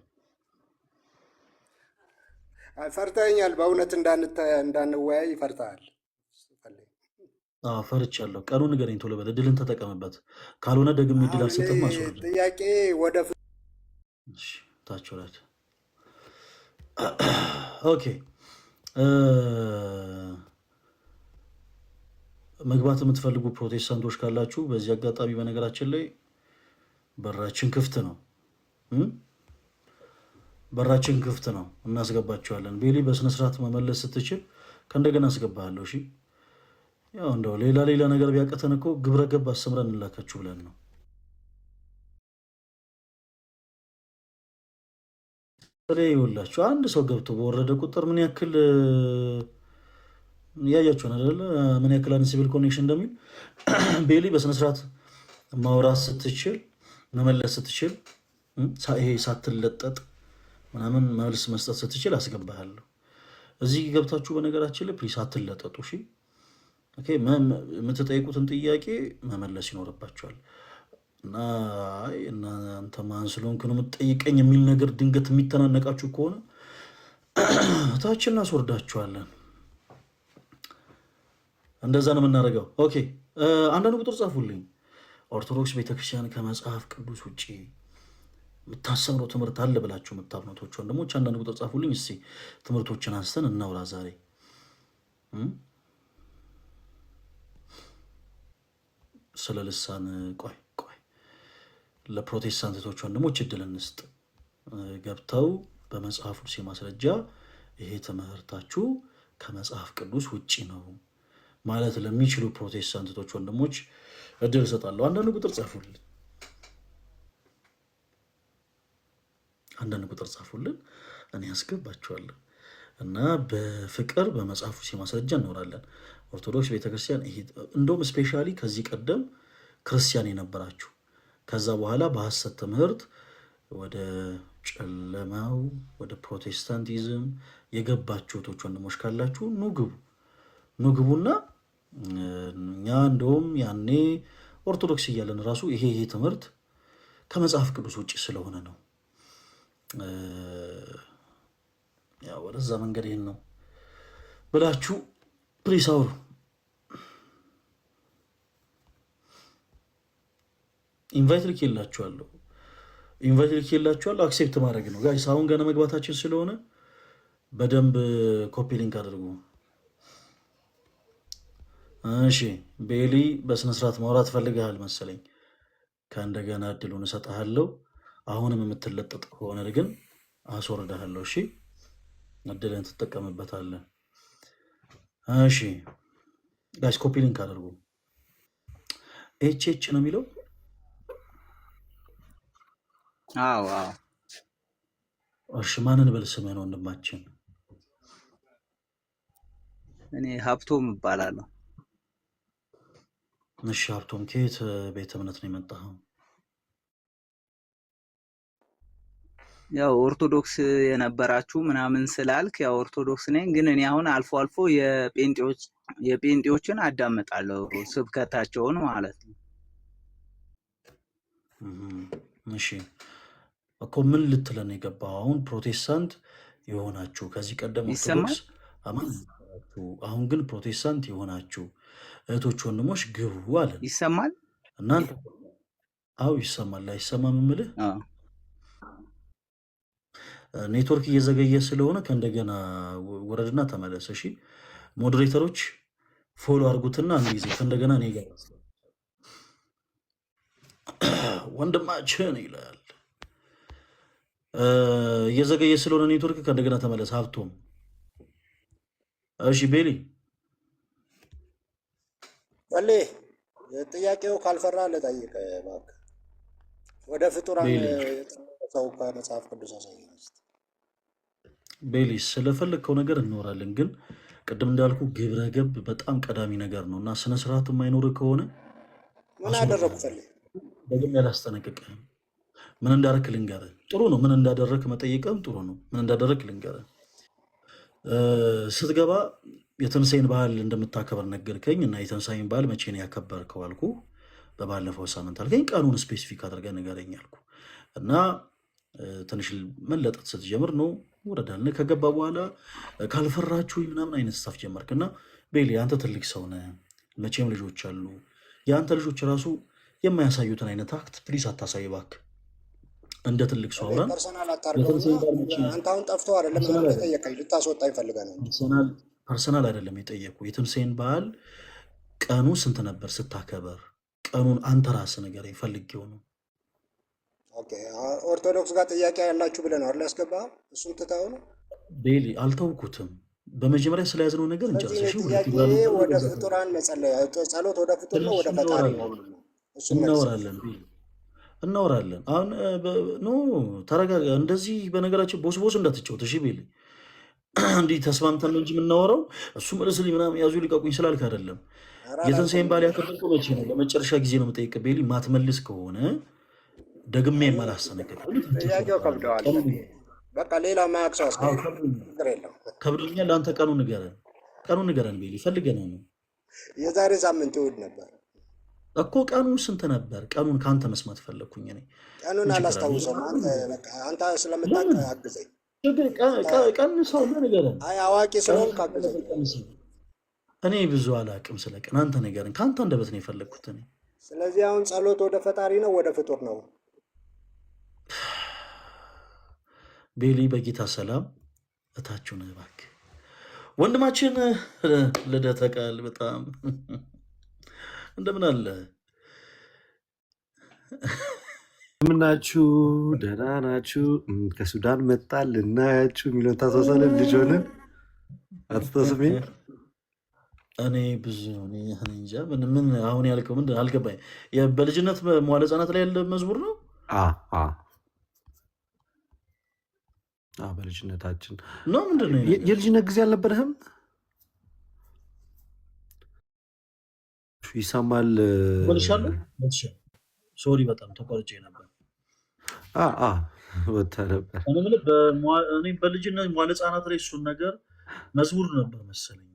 ፈርተኛል። በእውነት እንዳንወያይ ፈርተሃል። ፈርቻለሁ። ቀኑን ንገረኝ ቶሎ በል። እድልን ተጠቀምበት። ካልሆነ ደግሜ እድል አልሰጥም። አስወርድ። ጥያቄ ወደ ታች ወረድ። ኦኬ መግባት የምትፈልጉ ፕሮቴስታንቶች ካላችሁ በዚህ አጋጣሚ በነገራችን ላይ በራችን ክፍት ነው። በራችን ክፍት ነው፣ እናስገባችኋለን። ቤሊ በስነስርዓት መመለስ ስትችል ከእንደገና አስገባለሁ። እሺ ያው እንደው ሌላ ነገር ቢያቀተን እኮ ግብረ ገብ አስተምረን እንላካችሁ ብለን ነው። ይኸውላችሁ አንድ ሰው ገብቶ በወረደ ቁጥር ምን ያክል እያያችሁን አይደለ? ምን ያክል አንሲቪል ኮኔክሽን እንደሚል ቤሊ በስነስርዓት ማውራት ስትችል መመለስ ስትችል ይሄ ሳትለጠጥ ምናምን መልስ መስጠት ስትችል አስገባሃለሁ። እዚህ ገብታችሁ በነገራችን ላይ ፕሊስ አትለጠጡ። እሺ የምትጠይቁትን ጥያቄ መመለስ ይኖርባችኋል። እና እናንተ ማን ስለሆንክ ነው የምትጠይቀኝ የሚል ነገር ድንገት የሚተናነቃችሁ ከሆነ ታች እናስወርዳችኋለን። እንደዛ ነው የምናደርገው። ኦኬ አንዳንድ ቁጥር ጻፉልኝ። ኦርቶዶክስ ቤተክርስቲያን ከመጽሐፍ ቅዱስ ውጭ የምታሰምረው ትምህርት አለ ብላችሁ የምታምኑቶች ወንድሞች አንዳንድ ቁጥር ጻፉልኝ። እስኪ ትምህርቶችን አንስተን እናውራ ዛሬ። ስለ ልሳን ቆይ ለፕሮቴስታንቶች ወንድሞች እድል እንስጥ። ገብተው በመጽሐፍ ቅዱስ ማስረጃ ይሄ ትምህርታችሁ ከመጽሐፍ ቅዱስ ውጭ ነው ማለት ለሚችሉ ፕሮቴስታንቶች ወንድሞች እድል እሰጣለሁ። አንዳንድ ቁጥር ጻፉልን፣ እኔ ያስገባችኋለሁ እና በፍቅር በመጽሐፍ ቅዱስ ማስረጃ እንኖራለን። ኦርቶዶክስ ቤተክርስቲያን ይሄ እንደውም ስፔሻሊ ከዚህ ቀደም ክርስቲያን የነበራችሁ ከዛ በኋላ በሐሰት ትምህርት ወደ ጨለማው ወደ ፕሮቴስታንቲዝም የገባችሁ እህቶች ወንድሞች ካላችሁ ኑ ግቡና እኛ እንደውም ያኔ ኦርቶዶክስ እያለን ራሱ ይሄ ትምህርት ከመጽሐፍ ቅዱስ ውጭ ስለሆነ ነው ያው ወደዛ መንገድ ይሄን ነው ብላችሁ ፕሊስ አውሩ። ኢንቫይት ልኬላችኋለሁ። አክሴፕት ማድረግ ነው ጋይስ። አሁን ገና መግባታችን ስለሆነ በደንብ ኮፒ ሊንክ አድርጉ። እሺ ቤሊ በስነስርዓት ማውራት ፈልገሃል መሰለኝ። ከእንደገና እድሉን እሰጥሃለሁ። አሁንም የምትለጠጥ ከሆነ ግን አስወርድሃለሁ። እሺ እድልን ትጠቀምበታለህ። እሺ ጋይስ ኮፒ ሊንክ አድርጉ። ኤች ነው የሚለው። አዎ እሺ ማንን በል ስምህን ወንድማችን? እኔ ሀብቶም እባላለሁ። እሺ ሀብቶም ከየት ቤተ እምነት ነው የመጣኸው? ያው ኦርቶዶክስ የነበራችሁ ምናምን ስላልክ ያው ኦርቶዶክስ ነኝ፣ ግን እኔ አሁን አልፎ አልፎ የጴንጤዎችን አዳምጣለሁ ስብከታቸውን ማለት ነው። እሺ እኮ ምን ልትለን የገባው? አሁን ፕሮቴስታንት የሆናችሁ ከዚህ ቀደም ኦርቶዶክስ አሁን ግን ፕሮቴስታንት የሆናችሁ እህቶች ወንድሞች ግቡ አለን። ይሰማል እናንተ? አዎ ይሰማል። አይሰማም የምልህ ኔትወርክ እየዘገየ ስለሆነ ከእንደገና ወረድና ተመለሰ። እሺ ሞዴሬተሮች ፎሎ አድርጉትና አንድ ጊዜ ከእንደገና እኔ ጋር ወንድማችን ይላል። እየዘገየ ስለሆነ ኔትወርክ ከእንደገና ተመለሰ። ሀብቶም እሺ ቤሊ ጥያቄው ካልፈራ ልጠይቅ እባክህ። ወደ ፍጡራን ሰው ከመጽሐፍ ቅዱስ አሳየን። ቤሊ ስለፈለግከው ነገር እንኖራለን፣ ግን ቅድም እንዳልኩ ግብረ ገብ በጣም ቀዳሚ ነገር ነው እና ስነስርዓት የማይኖር ከሆነ ምን አደረኩ? ደግም ያላስጠነቅቅህም ምን እንዳደረክ ልንገርህ። ጥሩ ነው ምን እንዳደረክ መጠየቅም ጥሩ ነው። ምን እንዳደረክ ልንገርህ። ስትገባ የትንሣኤን ባህል እንደምታከበር ነገርከኝ እና የትንሣኤን ባህል መቼ ነው ያከበርከው አልኩ። በባለፈው ሳምንት አልከኝ። ቀኑን ስፔሲፊክ አድርገህ ንገረኝ አልኩ እና ትንሽ መለጠጥ ስትጀምር ነው ወረዳል ከገባ በኋላ ካልፈራችሁ ምናምን አይነት ስታፍ ጀመርክና ቤሊ አንተ ትልቅ ሰው ነህ፣ መቼም ልጆች አሉ። የአንተ ልጆች ራሱ የማያሳዩትን አይነት አክት ፕሊስ አታሳይ እባክህ። እንደ ትልቅ ሰው አውራን። አንተ አሁን ጠፍቶ አይደለም ጠየቀኝ፣ ልታስወጣ ይፈልገ ነው። ፐርሰናል አይደለም የጠየቁ። የትንሣኤን በዓል ቀኑ ስንት ነበር ስታከበር? ቀኑን አንተ ራስህ ነገር ይፈልጌው ነው። ኦርቶዶክስ ጋር ጥያቄ ያላችሁ ብለህ ነው አይደል ያስገባኸው? እሱን ትተኸው ነው ቤሊ? አልተውኩትም። በመጀመሪያ ስለያዝነው ነገር እንጨርሰሽ። ወደ ፍጡራን ጸሎት ወደ ፍጡር ነው ወደ ፈጣሪ ነው እናወራለን እናወራለን። አሁን ኖ ተረጋጋ። እንደዚህ በነገራችን ቦስ እንዳትጫወት እሺ ቤሊ። እንዲህ ተስማምተን እንጂ የምናወራው እሱም ርዕስ ምናምን ያዙ ሊቀቁኝ ስላልክ አይደለም። የትንሣኤን በዓል ያከበርከው መቼ ነው? ለመጨረሻ ጊዜ ነው የምጠይቅህ ቤሊ። ማትመልስ ከሆነ ደግሜ የማላሰነግር ጥያቄው ከብደዋል። በቃ ሌላ ማያቅ ሰው ከብዶኛል። ለአንተ ቀኑ ንገረን ቤሊ። ፈልገነው ነው። የዛሬ ሳምንት እሑድ ነበር እኮ። ቀኑ ስንት ነበር? ቀኑን ከአንተ መስማት ፈለግኩኝ እኔ። ቀኑን አላስታውሰውም። አንተ ስለምታውቅ አግዘኝ። ቀን ሰው ንገረን። አዋቂ ስለሆንክ አግዘኝ። እኔ ብዙ አላቅም ስለ ቀን። አንተ ንገረን። ከአንተ አንደበት ነው የፈለግኩት እኔ። ስለዚህ አሁን ጸሎት ወደ ፈጣሪ ነው ወደ ፍጡር ነው? ቤሊ በጌታ ሰላም እታችሁ ነህ እባክህ። ወንድማችን ልደተ ቃል በጣም እንደምን አለ? ምናችሁ? ደህና ናችሁ? ከሱዳን መጣል ልናያችሁ የሚለውን ታሳሳለን። ልጅ ሆነን አትተስሜ እኔ ብዙ እንጃ ምን አሁን ያልከው ምንድን አልገባኝ። በልጅነት መዋለ ሕፃናት ላይ ያለ መዝሙር ነው። በልጅነታችን ነው። ምንድን ነው የልጅነት ጊዜ አልነበረህም? ይሰማል። ሶሪ በጣም ተቆርጬ ነበር። ወታ ነበር። እኔ በልጅነት መዋለ ሕፃናት ላይ እሱን ነገር መዝሙር ነበር መሰለኝ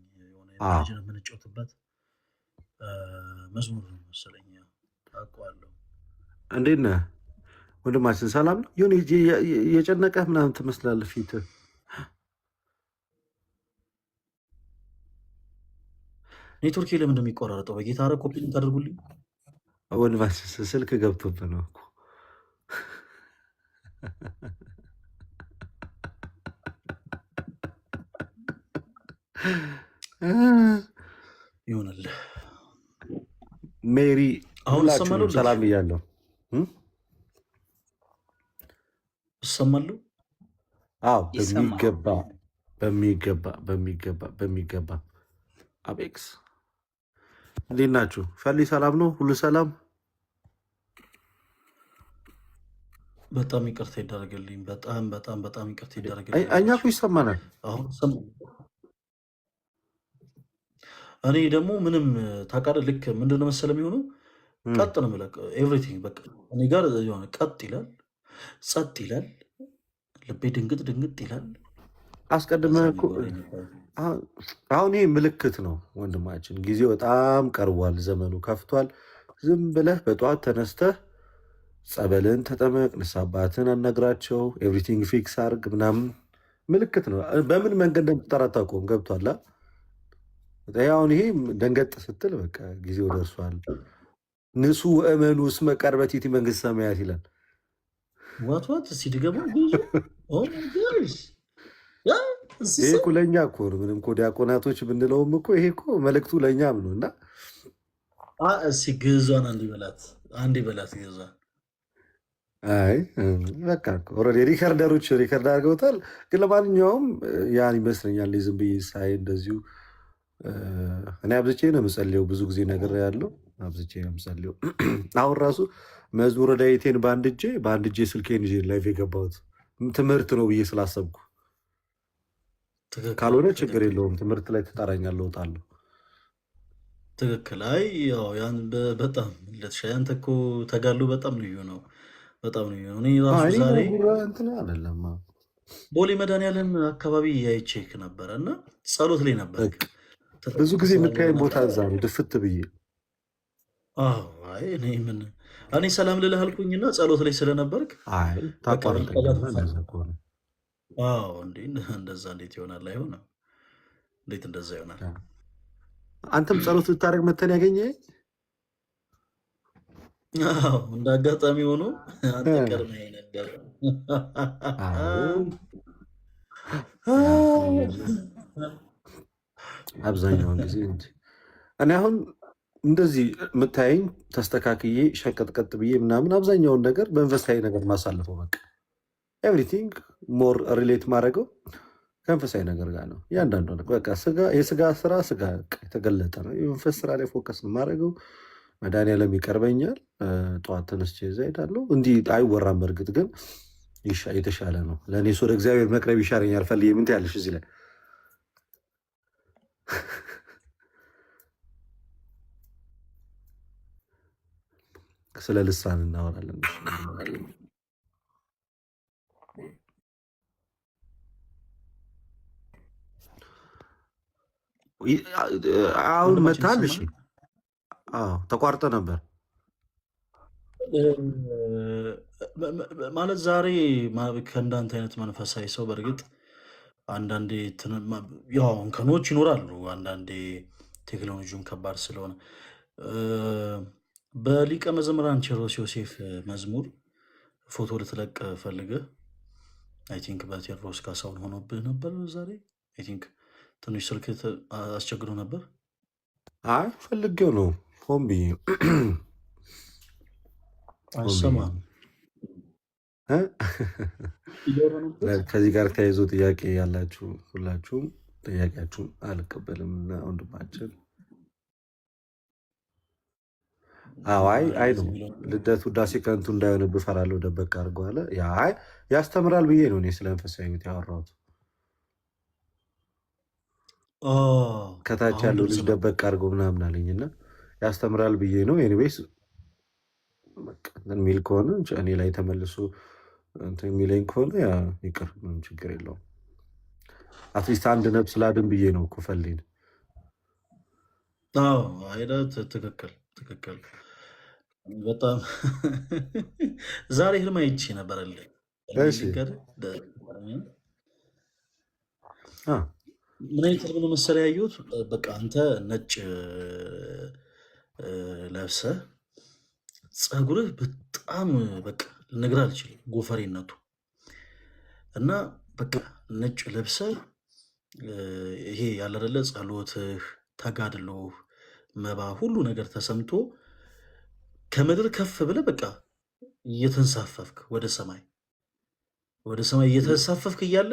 ልጅነት የምንጫወትበት መዝሙር ነው መሰለኝ። አውቀዋለሁ። እንዴት ነህ ወንድማችን? ሰላም ነው? ይሁን የጨነቀህ ምናምን ትመስላለህ ፊትህ። ኔትወርክ ለምን እንደሚቆራረጠው በጌታ ኧረ ኮፒ ታደርጉልኝ ወንድማችን። ስልክ ገብቶብህ ነው እኮ ይሆናል። ሜሪ አሁን ሰላም እያለሁ እሰማለሁ። አዎ በሚገባ አቤክስ እንዴት ናችሁ? ፈሊ ሰላም ነው? ሁሉ ሰላም? በጣም ይቅርታ ይደረግልኝ። በጣም ይቅርታ ይደረግልኝ። እኛ እኮ ይሰማናል። አሁን እኔ ደግሞ ምንም ታውቃለህ፣ ልክ ምንድን ነው መሰለህ የሚሆነው ቀጥ ነው የምልህ ኤቭሪቲንግ በቃ እኔ ጋር የሆነ ቀጥ ይላል፣ ጸጥ ይላል፣ ልቤ ድንግጥ ይላል። አስቀድመህ እኮ አሁን ይህ ምልክት ነው ወንድማችን። ጊዜው በጣም ቀርቧል፣ ዘመኑ ከፍቷል። ዝም ብለህ በጠዋት ተነስተህ ጸበልን ተጠመቅ፣ ንስሐ አባትህን አናግራቸው፣ ኤቭሪቲንግ ፊክስ አርግ ምናምን ምልክት ነው። በምን መንገድ እንደምትጠራ አታውቀውም። ገብቷል? አሁን ይሄ ደንገጥ ስትል በቃ ጊዜው ደርሷል። ንሱ ወእመኑ እስመ ቀርበቲቲ መንግሥተ ሰማያት ይላል። ዋትዋት እስኪ ድገሙ። ይሄ እኮ ለእኛ እኮ ነው። ምንም እኮ ዲያቆናቶች ብንለውም እኮ ይሄ እኮ መልእክቱ ለእኛም ነው። እና እስኪ ግዕዟን አንድ በላት ግዕዟን። አይ በቃ ኦልሬዲ ሪከርደሮች ሪከርድ አድርገውታል። ግን ለማንኛውም ያን ይመስለኛል ዝም ብዬ ሳይ እንደዚሁ እኔ አብዝቼ ነው የምጸልየው። ብዙ ጊዜ ነገር ያለው አብዝቼ ነው የምጸልየው። አሁን ራሱ መዝሙረ ዳዊቴን በአንድ እጄ ስልኬን ይዤ ላይቭ የገባሁት ትምህርት ነው ብዬ ስላሰብኩ፣ ካልሆነ ችግር የለውም ትምህርት ላይ ትጠራኛለህ እወጣለሁ። ትክክል። አይ ያው ያን በጣም ያንተ እኮ ተጋሉ በጣም ልዩ ነው። በጣም ልዩ ነው። እኔ ራሱ ዛሬ እንትን አይደለም ቦሌ መድኃኒዓለም አካባቢ ያይቼክ ነበረ እና ጸሎት ላይ ነበር። ብዙ ጊዜ የምታየኝ ቦታ እዛ ነው ድፍት ብዬ። አይ እኔ ሰላም ልልህ አልኩኝና ጸሎት ላይ ስለነበርክ ታቋርጠ አዎ እንዴ እንደዛ እንዴት ይሆናል? አይሆንም። እንዴት እንደዛ ይሆናል? አንተም ጸሎት ልታደርግ መተን ያገኘ አዎ እንደ አጋጣሚ ሆኖ አንተ ቀድመኸኝ ነበር። አብዛኛውን ጊዜ እንጂ እኔ አሁን እንደዚህ የምታየኝ ተስተካክዬ ሸቀጥቀጥ ብዬ ምናምን አብዛኛውን ነገር በመንፈሳዊ ነገር ማሳልፈው በቃ ኤቭሪቲንግ ሞር ሪሌት ማድረገው ከመንፈሳዊ ነገር ጋር ነው። እያንዳንዱ በቃ የስጋ ስራ ስጋ የተገለጠ ነው። የመንፈስ ስራ ላይ ፎከስ ነው ማድረገው። መድኃኒዓለም ይቀርበኛል። ጠዋት ተነስቼ እዛ እሄዳለሁ። እንዲህ አይወራም። በእርግጥ ግን የተሻለ ነው ለእኔ። ወደ እግዚአብሔር መቅረብ ይሻለኛል። ፈልዬ ምን ትያለሽ እዚህ ላይ? ስለ ልሳን እናወራለን። አሁን መታል። እሺ ተቋርጠ ነበር ማለት ዛሬ ከእንዳንተ አይነት መንፈሳዊ ሰው በእርግጥ አንዳንዴ ያው እንከኖች ይኖራሉ። አንዳንዴ ቴክኖሎጂውን ከባድ ስለሆነ በሊቀ መዘምራን ቴዎድሮስ ዮሴፍ መዝሙር ፎቶ ልትለቅ ፈልገህ አይ ቲንክ በቴዎድሮስ ካሳሁን ሆኖብህ ነበር ዛሬ። አይ ቲንክ ትንሽ ስልክ አስቸግሮ ነበር። አይ ፈልጌው ነው ሆን ብዬ አይሰማም። ከዚህ ጋር ተያይዞ ጥያቄ ያላችሁ ሁላችሁም ጥያቄያችሁን አልቀበልም እና ወንድማችን አይ ነው ልደት ውዳሴ ከንቱ እንዳይሆንብህ እፈራለሁ ደበቅ አድርገዋለ። ያስተምራል ብዬ ነው እኔ ስለ መንፈሳዊ ሕይወት ያወራሁት። ከታች ያለው ልጅ ደበቅ አድርገው ምናምን አለኝ እና ያስተምራል ብዬ ነው። ኤኒዌይስ የሚል ከሆነ እኔ ላይ ተመልሶ የሚለኝ ከሆነ ይቅር፣ ምንም ችግር የለውም። አትሊስት አንድ ነፍስ ላድን ብዬ ነው እኮ ፈልጌ። ትክክል ትክክል። በጣም ዛሬ ህልም አይቼ ነበር። ምን አይነት ህልም ነው መሰለህ ያየሁት? በቃ አንተ ነጭ ለብሰህ ፀጉርህ በጣም በቃ ልነግርህ አልችልም ጎፈሬነቱ እና በቃ ነጭ ለብሰህ ይሄ ያለ አይደለ ጸሎትህ፣ ተጋድሎህ፣ መባ ሁሉ ነገር ተሰምቶ ከምድር ከፍ ብለህ በቃ እየተንሳፈፍክ ወደ ሰማይ እየተንሳፈፍክ እያለ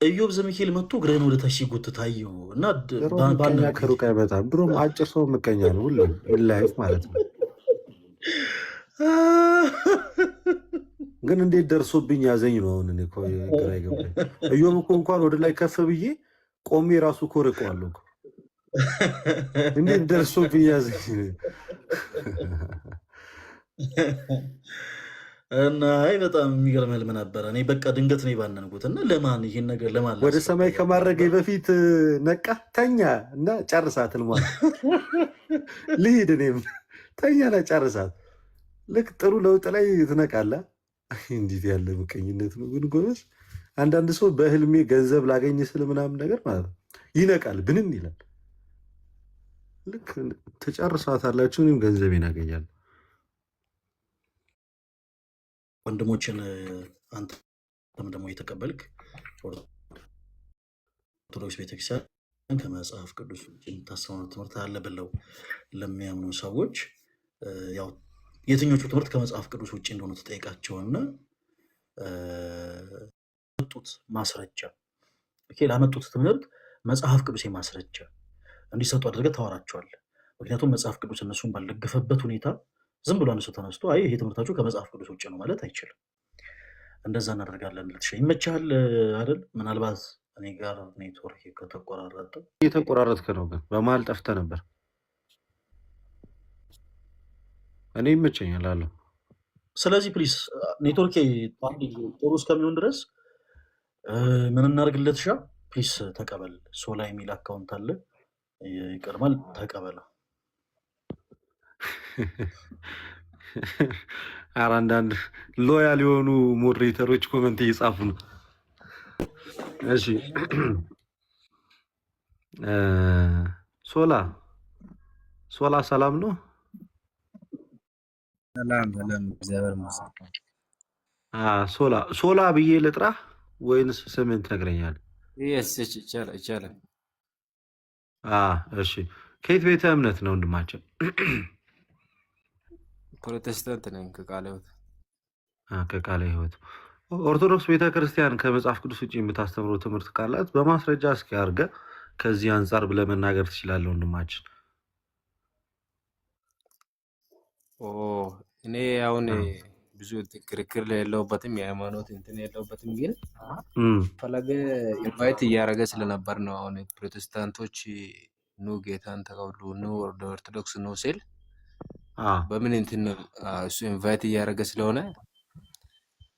ኢዮብ ዘሚካኤል መጥቶ እግርህን ወደ ታች ሲጎትት አየሁ እና ከሩቅ አይመጣም። ድሮም አጭር ሰው ምቀኛ ነው ሁሉም ላይፍ ማለት ነው። ግን እንዴት ደርሶብኝ ያዘኝ ነው አሁን እኔ ግራ ይገባኝ። ኢዮብ እኮ እንኳን ወደ ላይ ከፍ ብዬ ቆሜ ራሱ እኮ ርቀዋለሁ እኮ እንዴት ደርሶብኝ ያዘኝ እና በጣም የሚገርም ህልም ነበረ። እኔ በቃ ድንገት ነው የባነንኩት እና ለማን ይሄን ነገር ለማን ወደ ሰማይ ከማድረጌ በፊት ነቃ ተኛ እና ጨርሳት ህልሟን ልሂድ እኔም ተኛና ጨርሳት። ልክ ጥሩ ለውጥ ላይ ትነቃለህ። እንዴት ያለ ምቀኝነት ነው ግን ጎበዝ። አንዳንድ ሰው በህልሜ ገንዘብ ላገኝ ስል ምናምን ነገር ማለት ነው ይነቃል፣ ብንን ይላል። ልክ ተጨርሳታላችሁ፣ እኔም ገንዘቤን አገኛለሁ። ወንድሞችን አንተም ደግሞ የተቀበልክ ኦርቶዶክስ ቤተክርስቲያን ከመጽሐፍ ቅዱስ የምታስተምረው ትምህርት አለ ብለው ለሚያምኑ ሰዎች ያው የትኞቹ ትምህርት ከመጽሐፍ ቅዱስ ውጭ እንደሆኑ ተጠይቃቸውና መጡት ማስረጃ ላመጡት ትምህርት መጽሐፍ ቅዱስ ማስረጃ እንዲሰጡ አድርገህ ታወራቸዋለህ። ምክንያቱም መጽሐፍ ቅዱስ እነሱን ባልደገፈበት ሁኔታ ዝም ብሎ አንድ ሰው ተነስቶ አይ ይሄ ትምህርታችሁ ከመጽሐፍ ቅዱስ ውጭ ነው ማለት አይችልም። እንደዛ እናደርጋለን። ይመችሃል አይደል? ምናልባት እኔ ጋር ኔትወርክ ከተቆራረጠ እየተቆራረጥክ ነው፣ ግን በመሀል ጠፍተህ ነበር። እኔ ይመቸኛል አለው። ስለዚህ ፕሊስ ኔትወርክ ጥሩ እስከሚሆን ድረስ ምን እናደርግለት ሻ ፕሊስ ተቀበል። ሶላ የሚል አካውንት አለ ይቀርማል፣ ተቀበለው። ኧረ አንዳንድ ሎያል የሆኑ ሞዴሬተሮች ኮመንት እየጻፉ ነው። እሺ ሶላ ሶላ ሰላም ነው? ሰላም ሰላም፣ እግዚአብሔር ይመስገን። ሶላ ሶላ ብዬ ልጥራህ ወይንስ ስምን ትነግረኛለህ? ይቻላል። እሺ ከየት ቤተ እምነት ነው ወንድማችን? ፕሮቴስታንት ነኝ ከቃለ ሕይወት። ከቃለ ሕይወት። ኦርቶዶክስ ቤተ ክርስቲያን ከመጽሐፍ ቅዱስ ውጭ የምታስተምረው ትምህርት ካላት በማስረጃ እስኪ አድርገህ ከዚህ አንጻር ብለህ መናገር ትችላለህ ወንድማችን። እኔ አሁን ብዙ ክርክር የለውበትም፣ የሃይማኖት እንትን የለውበትም። ግን ፈለገ ኢንቫይት እያደረገ ስለነበር ነው። አሁን ፕሮቴስታንቶች ኑ ጌታን ተቀብሉ፣ ኑ ወደ ኦርቶዶክስ ኑ ሲል በምን እንትን እሱ ኢንቫይት እያደረገ ስለሆነ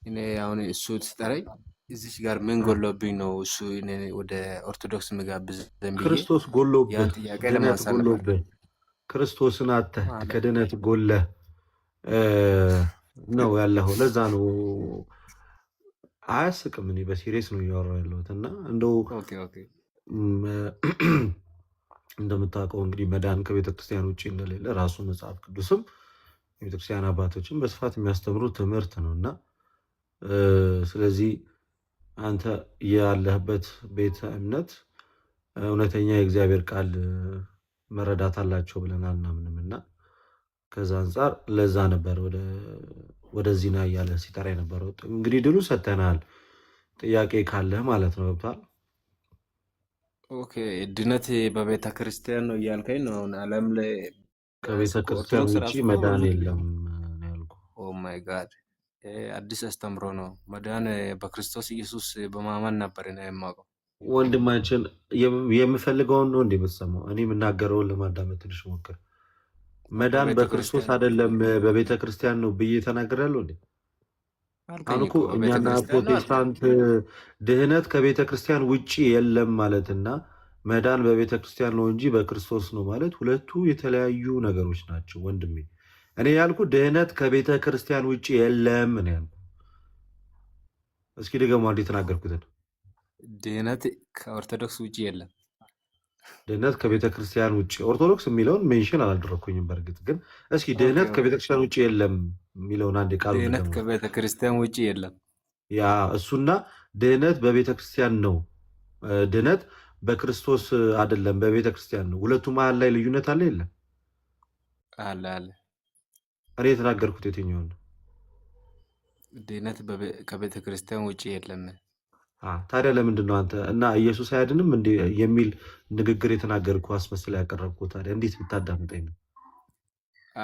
እኔ አሁን እሱ ስጠረኝ እዚች ጋር ምን ጎሎብኝ ነው እሱ ወደ ኦርቶዶክስ ምጋብዝ ዘንብዬ ክርስቶስ ጎሎብህ፣ ያን ጥያቄ ድነት ለማንሳት ነበር። ጎሎብህ፣ ክርስቶስን አተህ ከድነት ጎለህ ነው ያለኸው። ለዛ ነው አያስቅም። እኔ በሲሪየስ ነው እያወራሁ ያለሁት እና እንደው ኦኬ እንደምታውቀው እንግዲህ መዳን ከቤተክርስቲያን ውጭ እንደሌለ ራሱ መጽሐፍ ቅዱስም የቤተክርስቲያን አባቶችም በስፋት የሚያስተምሩ ትምህርት ነው እና ስለዚህ አንተ ያለህበት ቤተ እምነት እውነተኛ የእግዚአብሔር ቃል መረዳት አላቸው ብለን አናምንም እና ከዛ አንጻር ለዛ ነበር ወደዚህ ና እያለ ሲጠራ የነበረው። እንግዲህ ድሉ ሰጥተናል። ጥያቄ ካለህ ማለት ነው። ገብቷል? ኦኬ። ድነት በቤተ ክርስቲያን ነው እያልከኝ ነው? አሁን ዓለም ላይ ከቤተ ክርስቲያን ኦርቶዶክስ ውጭ ራሱ መዳን ብዙ የለም ነው ያልኩህ። ኦ ማይ ጋድ፣ አዲስ አስተምሮ ነው። መዳን በክርስቶስ ኢየሱስ በማመን ነበር እኔ የማውቀው። ወንድማችን የምፈልገውን ነው እንደ የምትሰማው። እኔ የምናገረውን ለማዳመጥ ትንሽ ሞክር። መዳን በቤተ በክርስቶስ ክርስቲያን አይደለም በቤተ ክርስቲያን ነው ብዬ ተናግሬያለሁ እንዴ? አልከኝ አሁን እኮ እኮ በቤተ እኛና ክርስቲያን ነው አልከኝ። ፕሮቴስታንት ድህነት ከቤተ ክርስቲያን ውጭ የለም ማለትና መዳን በቤተ ክርስቲያን ነው እንጂ በክርስቶስ ነው ማለት ሁለቱ የተለያዩ ነገሮች ናቸው ወንድሜ። እኔ ያልኩ ድህነት ከቤተ ክርስቲያን ውጭ የለም ነው ያልኩ። እስኪ ደግሞ አንድ የተናገርኩትን ድህነት ከኦርቶዶክስ ውጭ የለም። ድህነት ከቤተ ክርስቲያን ውጭ ኦርቶዶክስ የሚለውን ሜንሽን አላደረግኩኝም። በእርግጥ ግን እስኪ ድህነት ከቤተ ክርስቲያን ውጭ የለም የሚለውን አንድ ቃሉ ድህነት ከቤተ ክርስቲያን ውጭ የለም። ያ እሱና ድህነት በቤተ ክርስቲያን ነው፣ ድህነት በክርስቶስ አይደለም በቤተ ክርስቲያን ነው። ሁለቱ መሀል ላይ ልዩነት አለ የለም? አለ አለ። እኔ የተናገርኩት የትኛውን ነው? ድህነት ከቤተ ክርስቲያን ውጭ የለም። ታዲያ ለምንድን ነው አንተ እና ኢየሱስ አያድንም እንደ የሚል ንግግር የተናገርኩ አስመስላ ያቀረብኩ? ታዲያ እንዴት ብታዳምጠኝ ነው?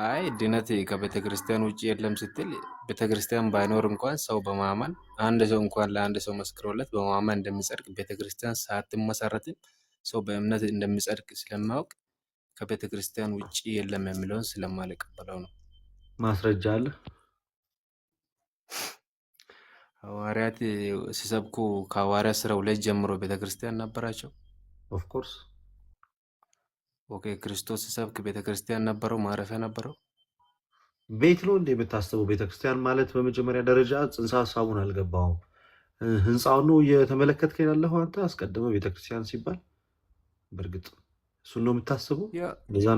አይ ድህነት ከቤተ ክርስቲያን ውጭ የለም ስትል ቤተ ክርስቲያን ባይኖር እንኳን ሰው በማመን አንድ ሰው እንኳን ለአንድ ሰው መስክሮለት በማመን እንደሚጸድቅ ቤተ ክርስቲያን ሳትመሰረትም ሰው በእምነት እንደሚጸድቅ ስለማወቅ ከቤተ ክርስቲያን ውጭ የለም የሚለውን ስለማልቀበለው ነው። ማስረጃ አለ? ሐዋርያት ሲሰብኩ ከሐዋርያት ሥራ 2 ጀምሮ ቤተክርስቲያን ነበራቸው። ኦፍኮርስ። ኦኬ። ክርስቶስ ሲሰብክ ቤተክርስቲያን ነበረው፣ ማረፊያ ነበረው። ቤት ነው እንደ የምታስበው? ቤተክርስቲያን ማለት በመጀመሪያ ደረጃ ጽንሰ ሀሳቡን አልገባውም። ህንፃውን ነው እየተመለከትከኝ ያለኸው አንተ። አስቀድመ ቤተክርስቲያን ሲባል በእርግጥ እሱን ነው የምታስበው?